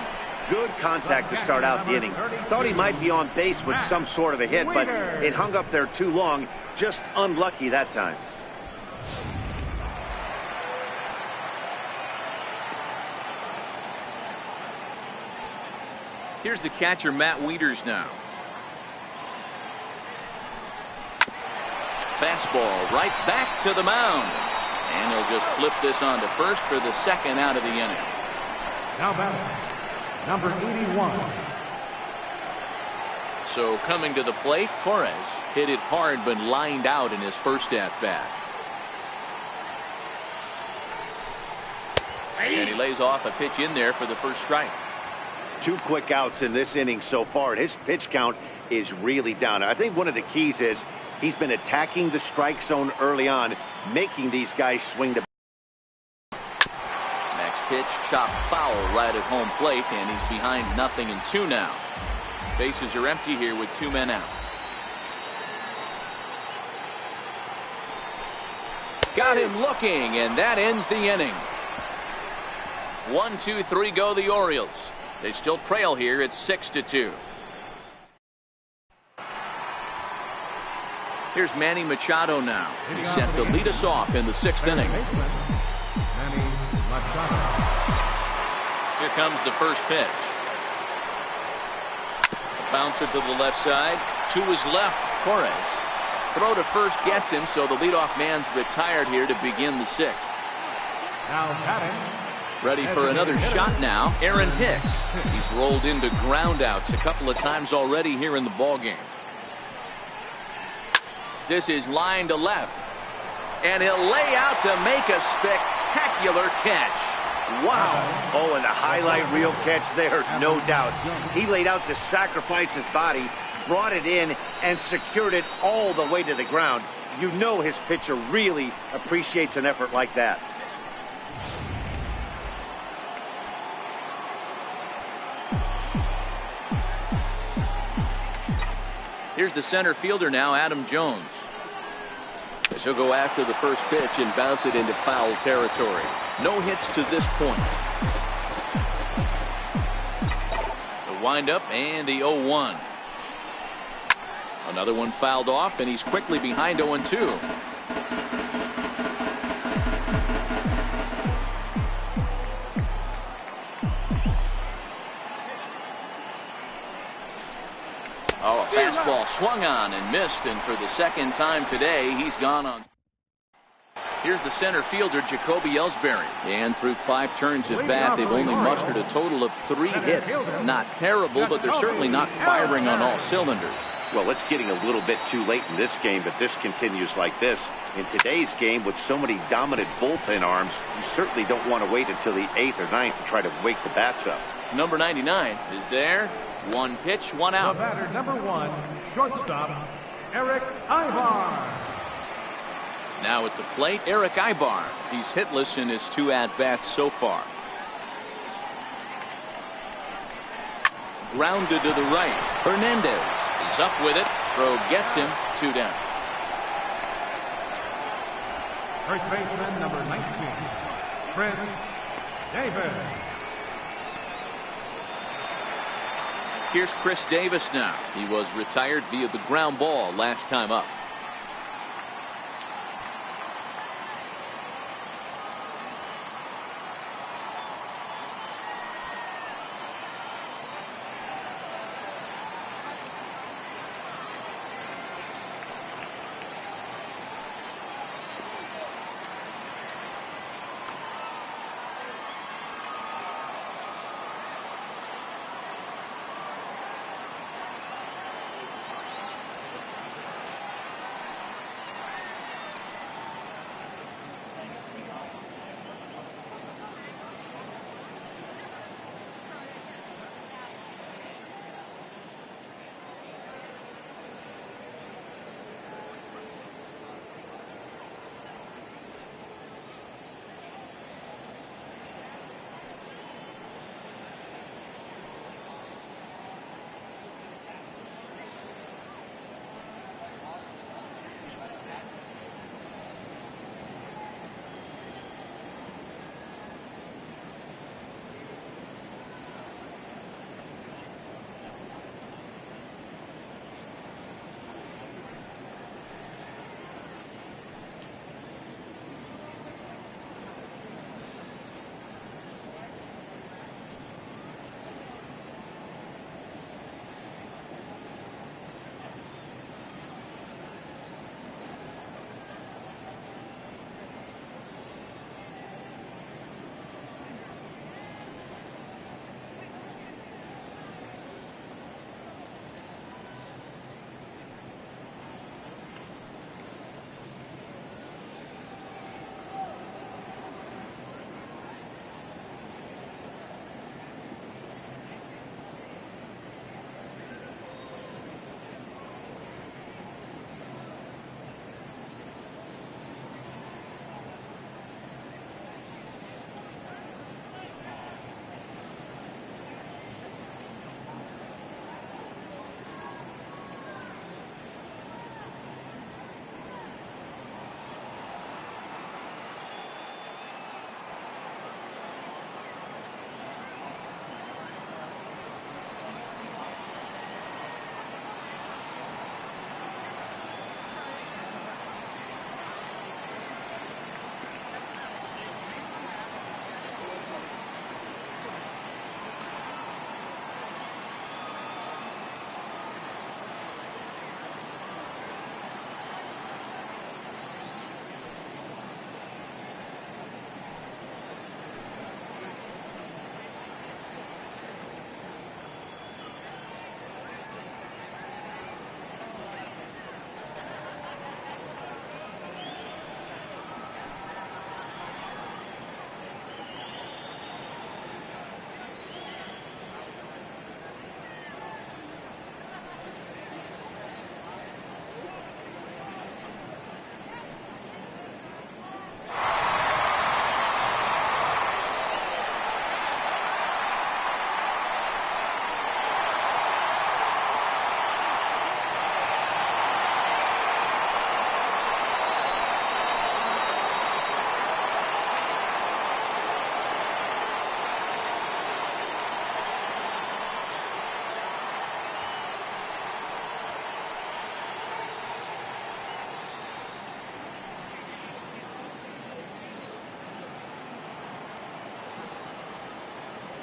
Good contact to start out the inning. Thought he might be on base with some sort of a hit, but it hung up there too long. Just unlucky that time. Here's the catcher, Matt Wieters now. Fastball right back to the mound. And he'll just flip this on to first for the second out of the inning. Now batting, number 81. So coming to the plate, Torres hit it hard but lined out in his first at-bat. And he lays off a pitch in there for the first strike. 2 quick outs in this inning so far. His pitch count is really down. I think one of the keys is he's been attacking the strike zone early on, making these guys swing the. Next pitch, chopped foul right at home plate, and he's behind 0-2 now. Bases are empty here with 2 men out. Got him looking, and that ends the inning. 1, 2, 3 go the Orioles. They still trail here at 6-2. Here's Manny Machado now. He's set to lead us off in the 6th inning. Here comes the first pitch. A bouncer to the left side. To his left, Torres. Throw to first gets him, so the leadoff man's retired here to begin the 6th. Now batting. Ready for another shot now, Aaron Hicks. He's rolled into groundouts a couple of times already here in the ballgame. This is line to left. And he'll lay out to make a spectacular catch. Wow. Oh, and the highlight reel catch there, no doubt. He laid out to sacrifice his body, brought it in, and secured it all the way to the ground. You know his pitcher really appreciates an effort like that. Here's the center fielder now, Adam Jones. As he'll go after the first pitch and bounce it into foul territory. No hits to this point. The windup and the 0-1. Another one fouled off, and he's quickly behind 0-2. Oh, a fastball swung on and missed, and for the second time today, he's gone on. Here's the center fielder, Jacoby Ellsbury. And through 5 turns at bat, they've only mustered a total of 3 hits. Not terrible, but they're certainly not firing on all cylinders. Well, it's getting a little bit too late in this game, but this continues like this. In today's game, with so many dominant bullpen arms, you certainly don't want to wait until the 8th or 9th to try to wake the bats up. Number 99 is there. 1 pitch, 1 out. The batter, number 1, shortstop, Eric Ivar. Now at the plate, Eric Ivar. He's hitless in his 2 at-bats so far. Grounded to the right. Hernandez is up with it. Throw gets him. 2 down. First baseman number 19, Chris Davis. Here's Chris Davis now. He was retired via the ground ball last time up.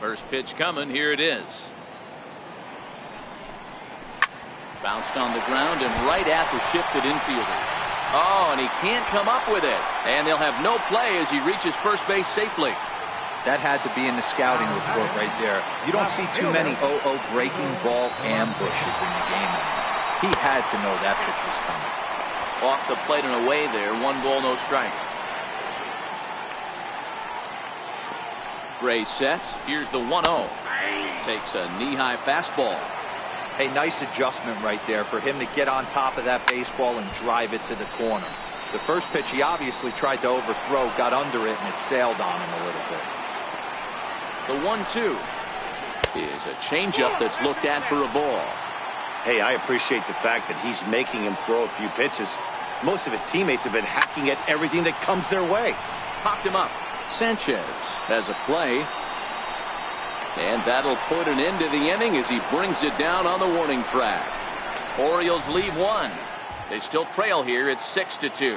First pitch coming. Here it is. Bounced on the ground and right at the shifted infielders. Oh, and he can't come up with it. And they'll have no play as he reaches first base safely. That had to be in the scouting report right there. You don't see too many 0-0 breaking ball ambushes in the game. He had to know that pitch was coming. Off the plate and away there. 1 ball, no strikes. Gray sets. Here's the 1-0. Takes a knee-high fastball. Hey, nice adjustment right there for him to get on top of that baseball and drive it to the corner. The first pitch he obviously tried to overthrow, got under it, and it sailed on him a little bit. The 1-2 is a changeup that's looked at for a ball. Hey, I appreciate the fact that he's making him throw a few pitches. Most of his teammates have been hacking at everything that comes their way. Popped him up. Sanchez has a play. And that'll put an end to the inning as he brings it down on the warning track. Orioles leave one. They still trail here. It's 6-2.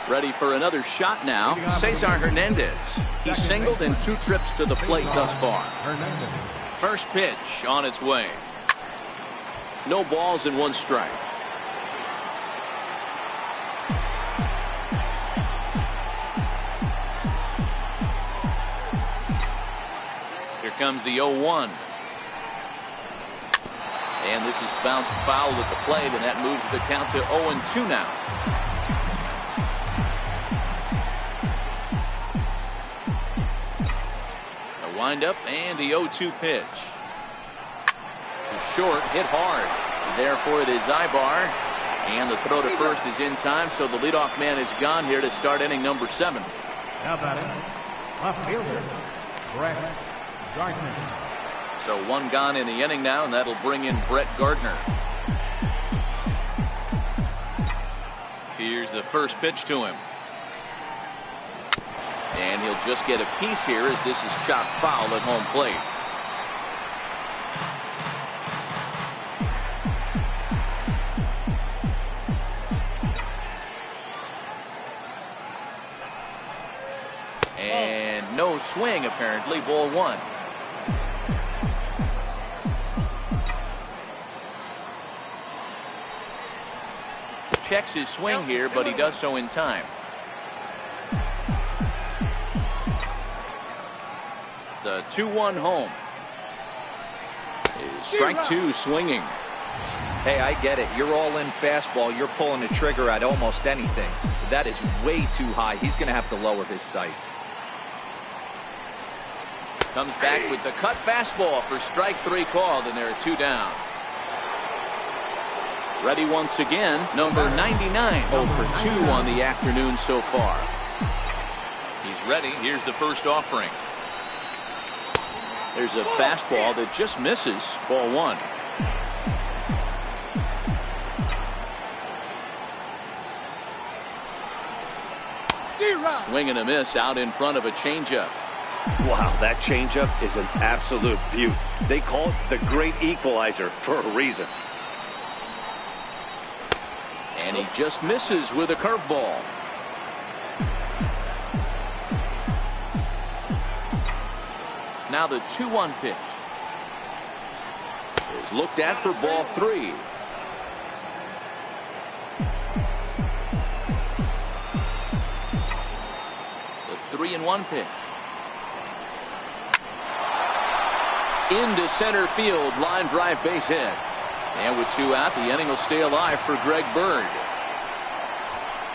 Ready for another shot now. Cesar Hernandez. He's singled in 2 trips to the plate thus far. First pitch on its way. No balls and 1 strike. Here comes the 0-1. And this is bounced foul at the plate, and that moves the count to 0-2 now. Wind up and the 0-2 pitch. Short, hit hard. Therefore it is Ibar. And the throw to first is in time, so the leadoff man is gone here to start inning number 7. Now batting, left fielder, Brett Gardner. So 1 gone in the inning now, and that'll bring in Brett Gardner. Here's the first pitch to him. And he'll just get a piece here as this is chopped foul at home plate. And no swing apparently, ball 1. Checks his swing here, but he does so in time. The 2-1 home. Is strike 2 swinging. Hey, I get it. You're all in fastball. You're pulling the trigger at almost anything. That is way too high. He's going to have to lower his sights. Comes back with the cut fastball for strike 3 called, and there are 2 down. Ready once again, number 99, 0 for 2 on the afternoon so far. He's ready. Here's the first offering. There's a fastball that just misses, ball 1. Swing and a miss out in front of a changeup. Wow, that changeup is an absolute beaut. They call it the great equalizer for a reason. And he just misses with a curveball. Now the 2-1 pitch is looked at for ball 3. The 3-1 pitch. Into center field, line drive base hit. And with 2 out, the inning will stay alive for Greg Bird.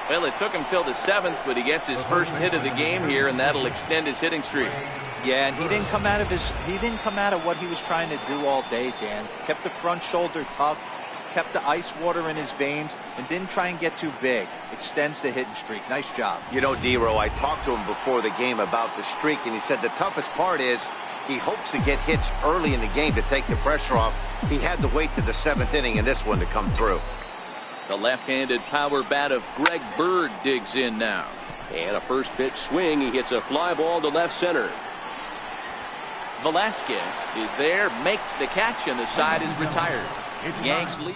Well, it took him till the 7th, but he gets his first hit of the game here, and that'll extend his hitting streak. Yeah, and he didn't come out of what he was trying to do all day, Dan. Kept the front shoulder tucked, kept the ice water in his veins, and didn't try and get too big. Extends the hitting streak. Nice job. You know, D-Row, I talked to him before the game about the streak, and he said the toughest part is he hopes to get hits early in the game to take the pressure off. He had to wait to the 7th inning in this one to come through. The left-handed power bat of Greg Bird digs in now. And a first pitch swing. He hits a fly ball to left center. Velasquez is there, makes the catch, and the side is retired. Yanks lead.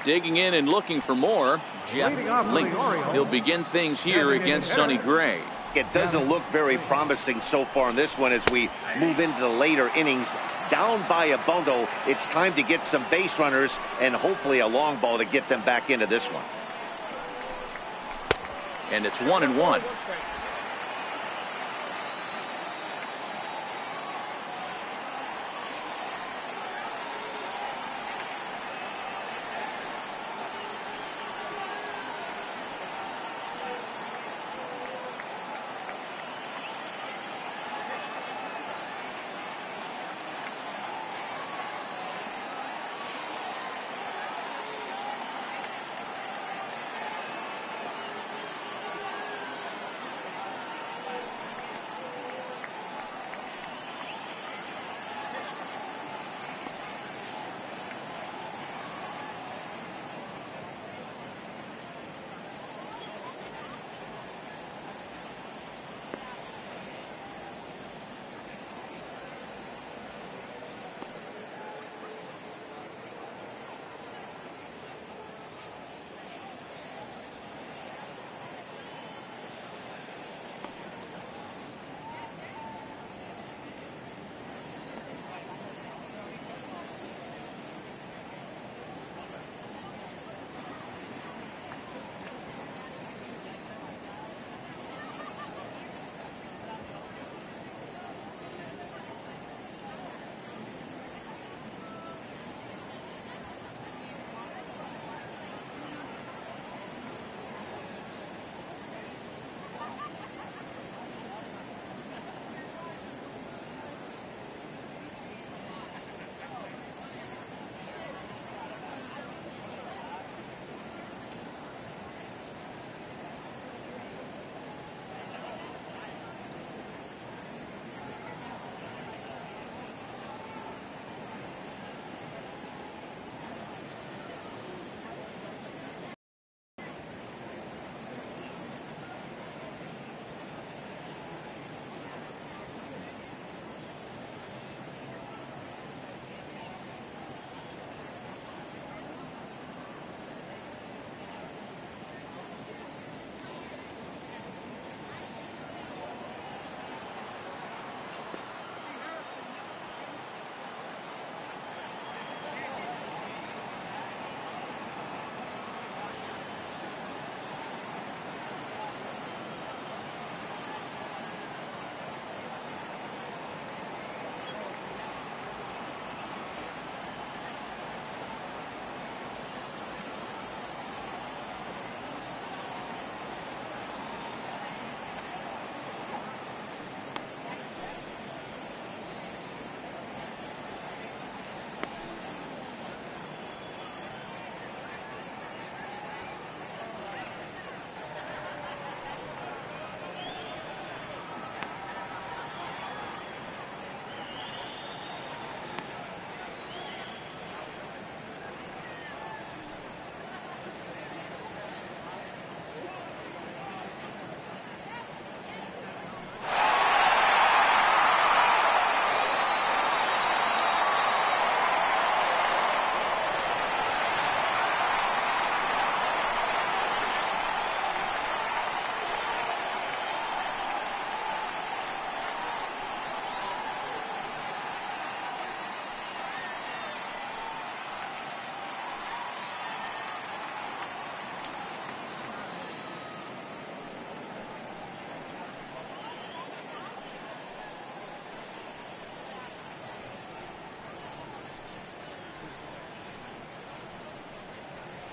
Digging in and looking for more, Jeff Links. He'll begin things here against Sonny Gray. It doesn't look very promising so far in this one as we move into the later innings. Down by a bundle, it's time to get some base runners and hopefully a long ball to get them back into this one. And it's 1-1.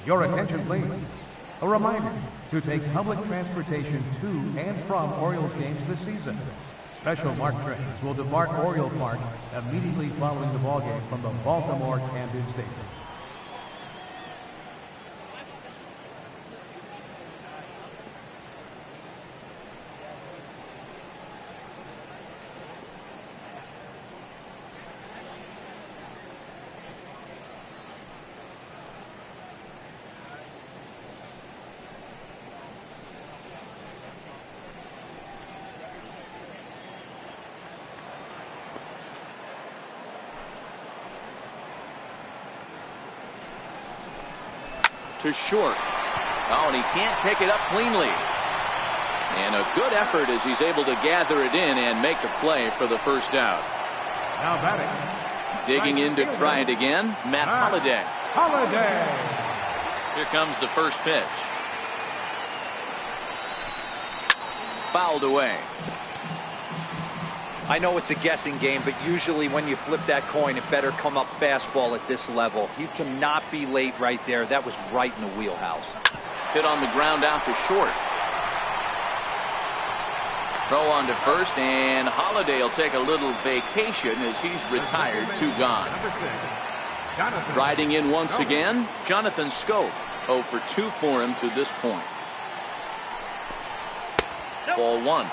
Your attention, please. A reminder to take public transportation to and from Orioles games this season. Special marked trains will depart Oriole Park immediately following the ballgame from the Baltimore Camden Station. To short. Oh, and he can't pick it up cleanly. And a good effort as he's able to gather it in and make the play for the first out. Now batting. Digging in to try it again, Matt Holliday. Holliday. Here comes the first pitch. Fouled away. I know it's a guessing game, but usually when you flip that coin, it better come up fastball at this level. You cannot be late right there. That was right in the wheelhouse. Hit on the ground out to short. Throw on to first, and Holliday will take a little vacation as he's retired, 2 gone. Riding in once again, Jonathan Scope. 0 for 2 for him to this point. Ball 1.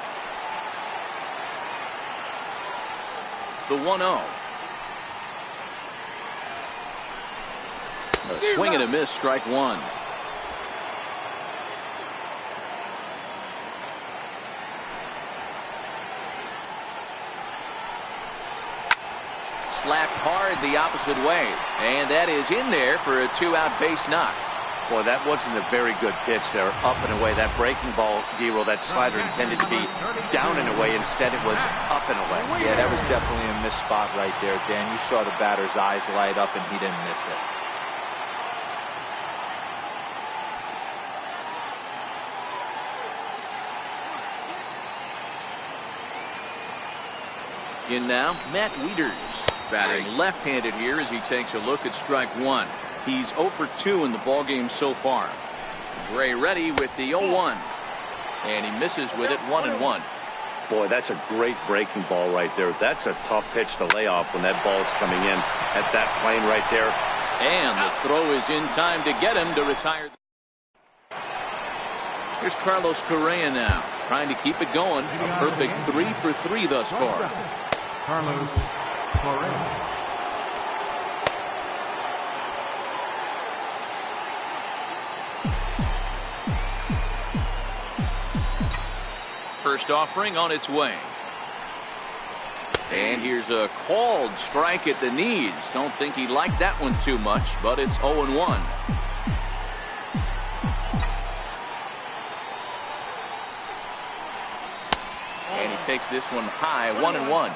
The 1-0. A swing and a miss, strike 1. Slapped hard the opposite way, and that is in there for a 2-out base knock. Boy, that wasn't a very good pitch there, up and away. That breaking ball, Dero, that slider intended to be down and away. Instead, it was up and away. Yeah, that was definitely a missed spot right there, Dan. You saw the batter's eyes light up, and he didn't miss it. In now, Matt Wieters, batting left-handed here as he takes a look at strike 1. He's 0 for 2 in the ballgame so far. Gray ready with the 0-1. And he misses with it, 1-1. Boy, that's a great breaking ball right there. That's a tough pitch to lay off when that ball's coming in at that plane right there. And the throw is in time to get him to retire. Here's Carlos Correa now, trying to keep it going. A perfect 3 for 3 thus far. Carlos Correa. First offering on its way. And here's a called strike at the knees. Don't think he liked that one too much, but it's 0-1. And he takes this one high, 1-1.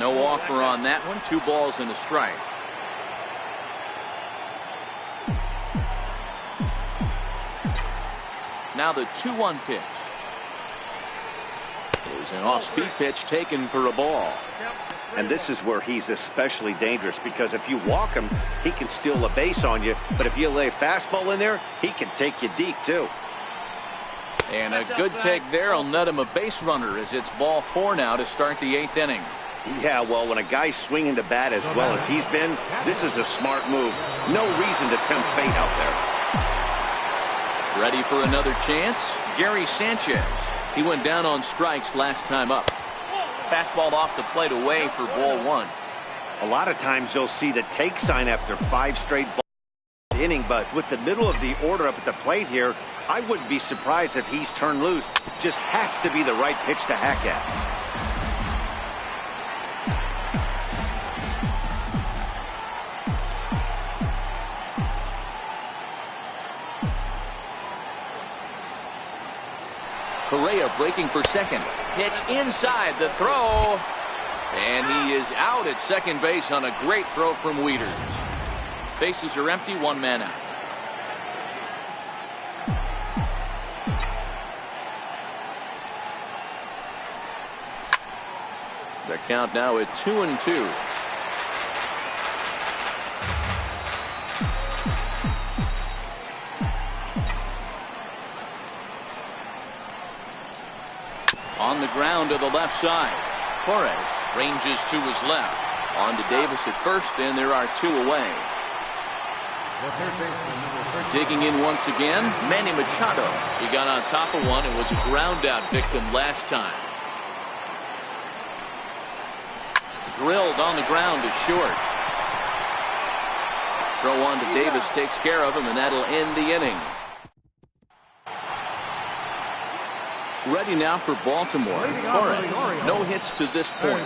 No offer on that one. 2 balls and a strike. Now the 2-1 pitch. It was an off-speed pitch taken for a ball. And this is where he's especially dangerous, because if you walk him, he can steal a base on you. But if you lay a fastball in there, he can take you deep, too. And a good take there will net him a base runner, as it's ball 4 now to start the 8th inning. Yeah, well, when a guy's swinging the bat as well as he's been, this is a smart move. No reason to tempt fate out there. Ready for another chance? Gary Sanchez. He went down on strikes last time up. Fastball off the plate away for ball 1. A lot of times you'll see the take sign after 5 straight ball inning, but with the middle of the order up at the plate here, I wouldn't be surprised if he's turned loose. Just has to be the right pitch to hack at. Correa breaking for second. Pitch inside, the throw. And he is out at second base on a great throw from Wieters. Bases are empty, 1 man out. The count now at 2-2. On the ground to the left side. Torres ranges to his left. On to Davis at first, and there are 2 away. Digging in once again, Manny Machado. He got on top of one and was a ground out victim last time. Drilled on the ground to short. Throw on to Davis takes care of him, and that'll end the inning. Ready now for Baltimore. Torres, no hits to this point.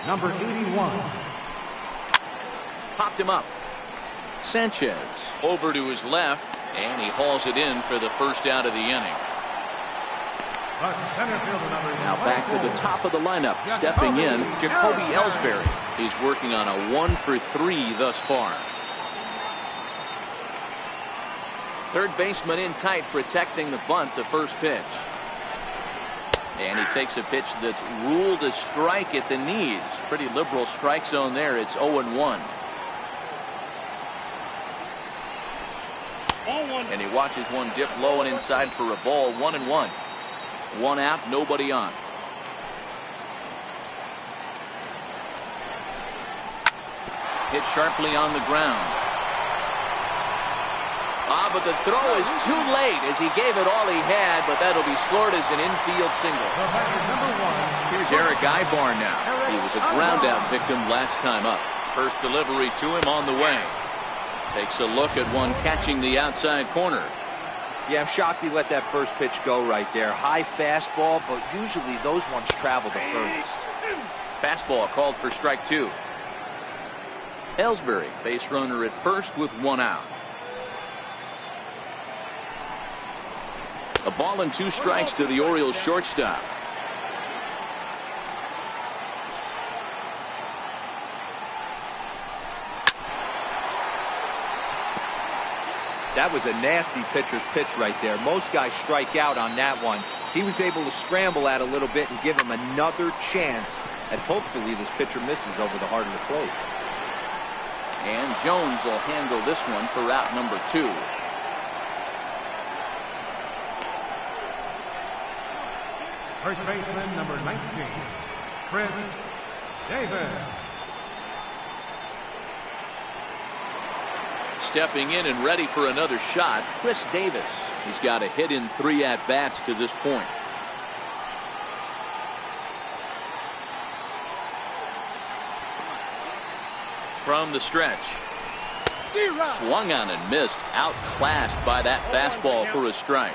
Number 81. Popped him up. Sanchez over to his left, and he hauls it in for the first out of the inning. Now back to the top of the lineup. Stepping in, Jacoby Ellsbury. He's working on a 1 for 3 thus far. Third baseman in tight, protecting the bunt, the first pitch. And he takes a pitch that's ruled a strike at the knees. Pretty liberal strike zone there. It's 0-1. And he watches one dip low and inside for a ball. 1-1. 1 out, nobody on. Hit sharply on the ground. But the throw is too late as he gave it all he had, but that'll be scored as an infield single. Here's Eric Ibar now. He was a ground out victim last time up. First delivery to him on the way. Takes a look at one catching the outside corner. Yeah, I'm shocked he let that first pitch go right there. High fastball, but usually those ones travel the furthest. Fastball called for strike 2. Ellsbury, base runner at first with 1 out. A ball and 2 strikes to the Orioles shortstop. That was a nasty pitcher's pitch right there. Most guys strike out on that one. He was able to scramble at a little bit and give him another chance, and hopefully this pitcher misses over the heart of the plate. And Jones will handle this one for out number 2. First baseman, number 19, Chris Davis. Stepping in and ready for another shot, Chris Davis. He's got a hit in 3 at-bats to this point. From the stretch. Swung on and missed. Outclassed by that fastball for a strike.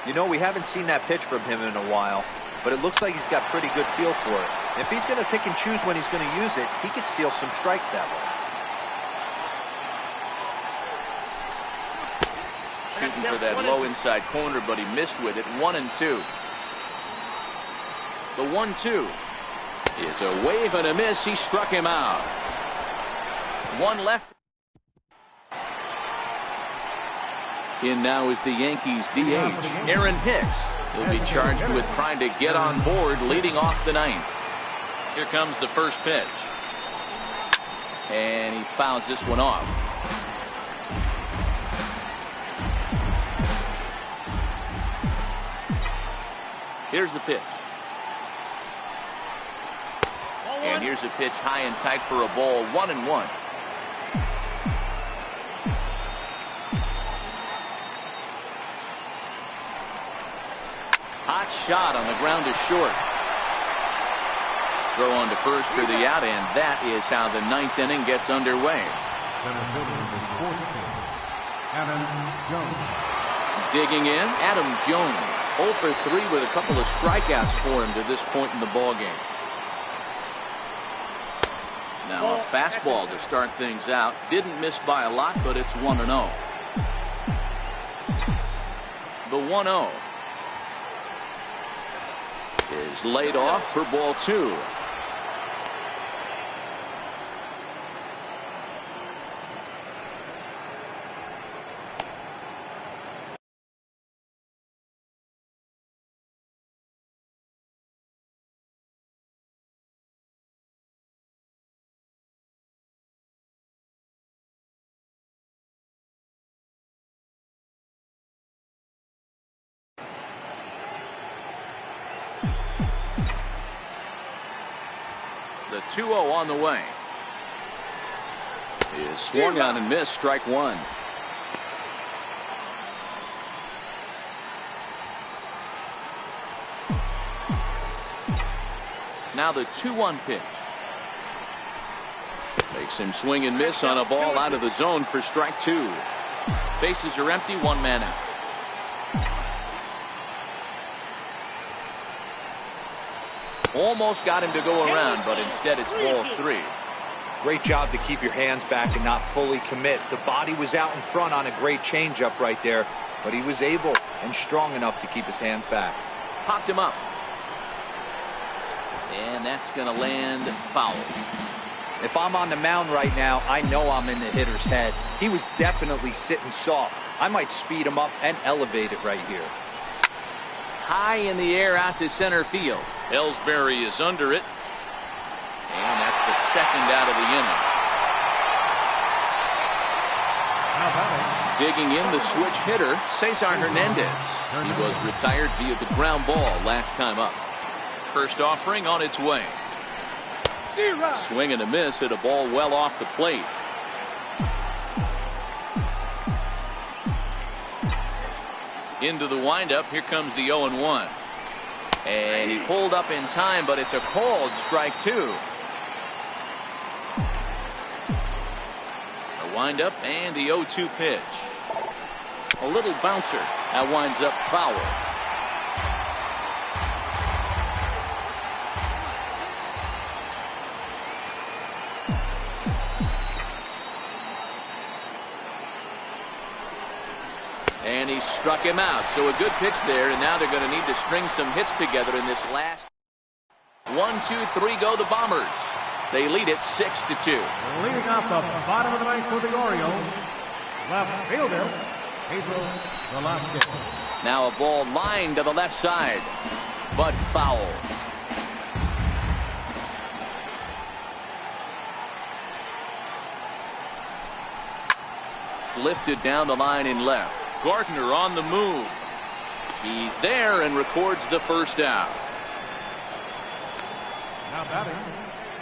You know, we haven't seen that pitch from him in a while, but it looks like he's got pretty good feel for it. If he's going to pick and choose when he's going to use it, he could steal some strikes that way. Shooting for that low inside corner, but he missed with it. 1-2. The 1-2. Is a wave and a miss. He struck him out. One left. In now is the Yankees DH, Aaron Hicks. He'll be charged with trying to get on board leading off the ninth. Here comes the first pitch. And he fouls this one off. Here's the pitch. And here's a pitch high and tight for a ball, 1-1. Hot shot on the ground is short. Throw on to first for the out, and that is how the ninth inning gets underway. Adam Jones. Digging in, Adam Jones. 0 for 3 with a couple of strikeouts for him to this point in the ballgame. Now a fastball to start things out. Didn't miss by a lot, but it's 1-0. The 1-0 is laid off for ball 2. The 2-0 on the way. Is swung on and missed, strike one. Now the 2-1 pitch. Makes him swing and miss on a ball out of the zone for strike 2. Bases are empty, 1 man out. Almost got him to go around, but instead it's ball 3. Great job to keep your hands back and not fully commit. The body was out in front on a great changeup right there, but he was able and strong enough to keep his hands back. Popped him up. And that's going to land foul. If I'm on the mound right now, I know I'm in the hitter's head. He was definitely sitting soft. I might speed him up and elevate it right here. High in the air out to center field. Ellsbury is under it. And that's the second out of the inning. Digging in the switch hitter, Cesar Hernandez. He was retired via the ground ball last time up. First offering on its way. Swing and a miss at a ball well off the plate. Into the windup. Here comes the 0-1. And he pulled up in time, but it's a called strike 2. A windup and the 0-2 pitch. A little bouncer. That winds up foul. And he struck him out. So a good pitch there, and now they're going to need to string some hits together in this last. 1, 2, 3 go the Bombers. They lead it 6-2. Leading off the bottom of the ninth for the Orioles, left fielder Pedro Velasquez. Now a ball lined to the left side, but foul. Lifted down the line in left. Gardner on the move. He's there and records the first out. Now batting,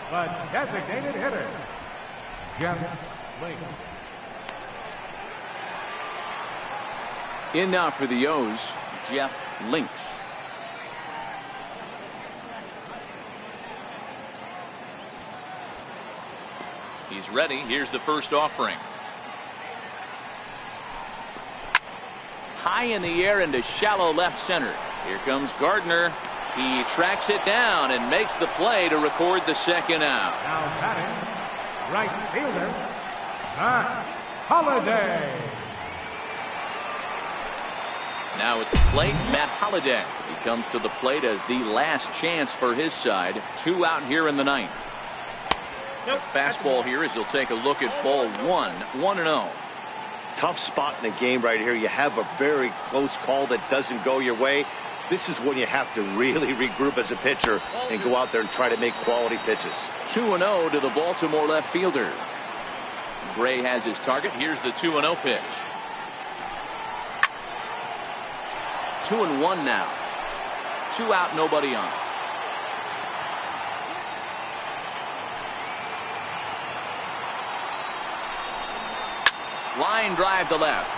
the designated hitter, Jeff Links. In now for the O's, Jeff Links. He's ready. Here's the first offering. High in the air into shallow left center. Here comes Gardner. He tracks it down and makes the play to record the second out. Now batting, right fielder, Matt Holliday. Now at the plate, Matt Holliday. He comes to the plate as the last chance for his side. 2 out here in the ninth. Fastball here as he'll take a look at ball 1, 1-0. Tough spot in the game right here. You have a very close call that doesn't go your way. This is when you have to really regroup as a pitcher and go out there and try to make quality pitches. 2-0 to the Baltimore left fielder. Gray has his target. Here's the 2-0 pitch. 2-1 now. 2 out, nobody on. Line drive to left.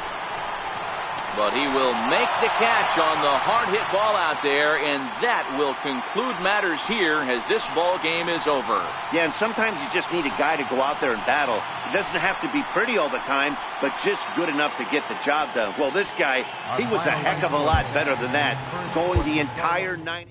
But he will make the catch on the hard hit ball out there, and that will conclude matters here as this ball game is over. Yeah, and sometimes you just need a guy to go out there and battle. It doesn't have to be pretty all the time, but just good enough to get the job done. Well, this guy, he was a heck of a lot better than that, going the entire 9.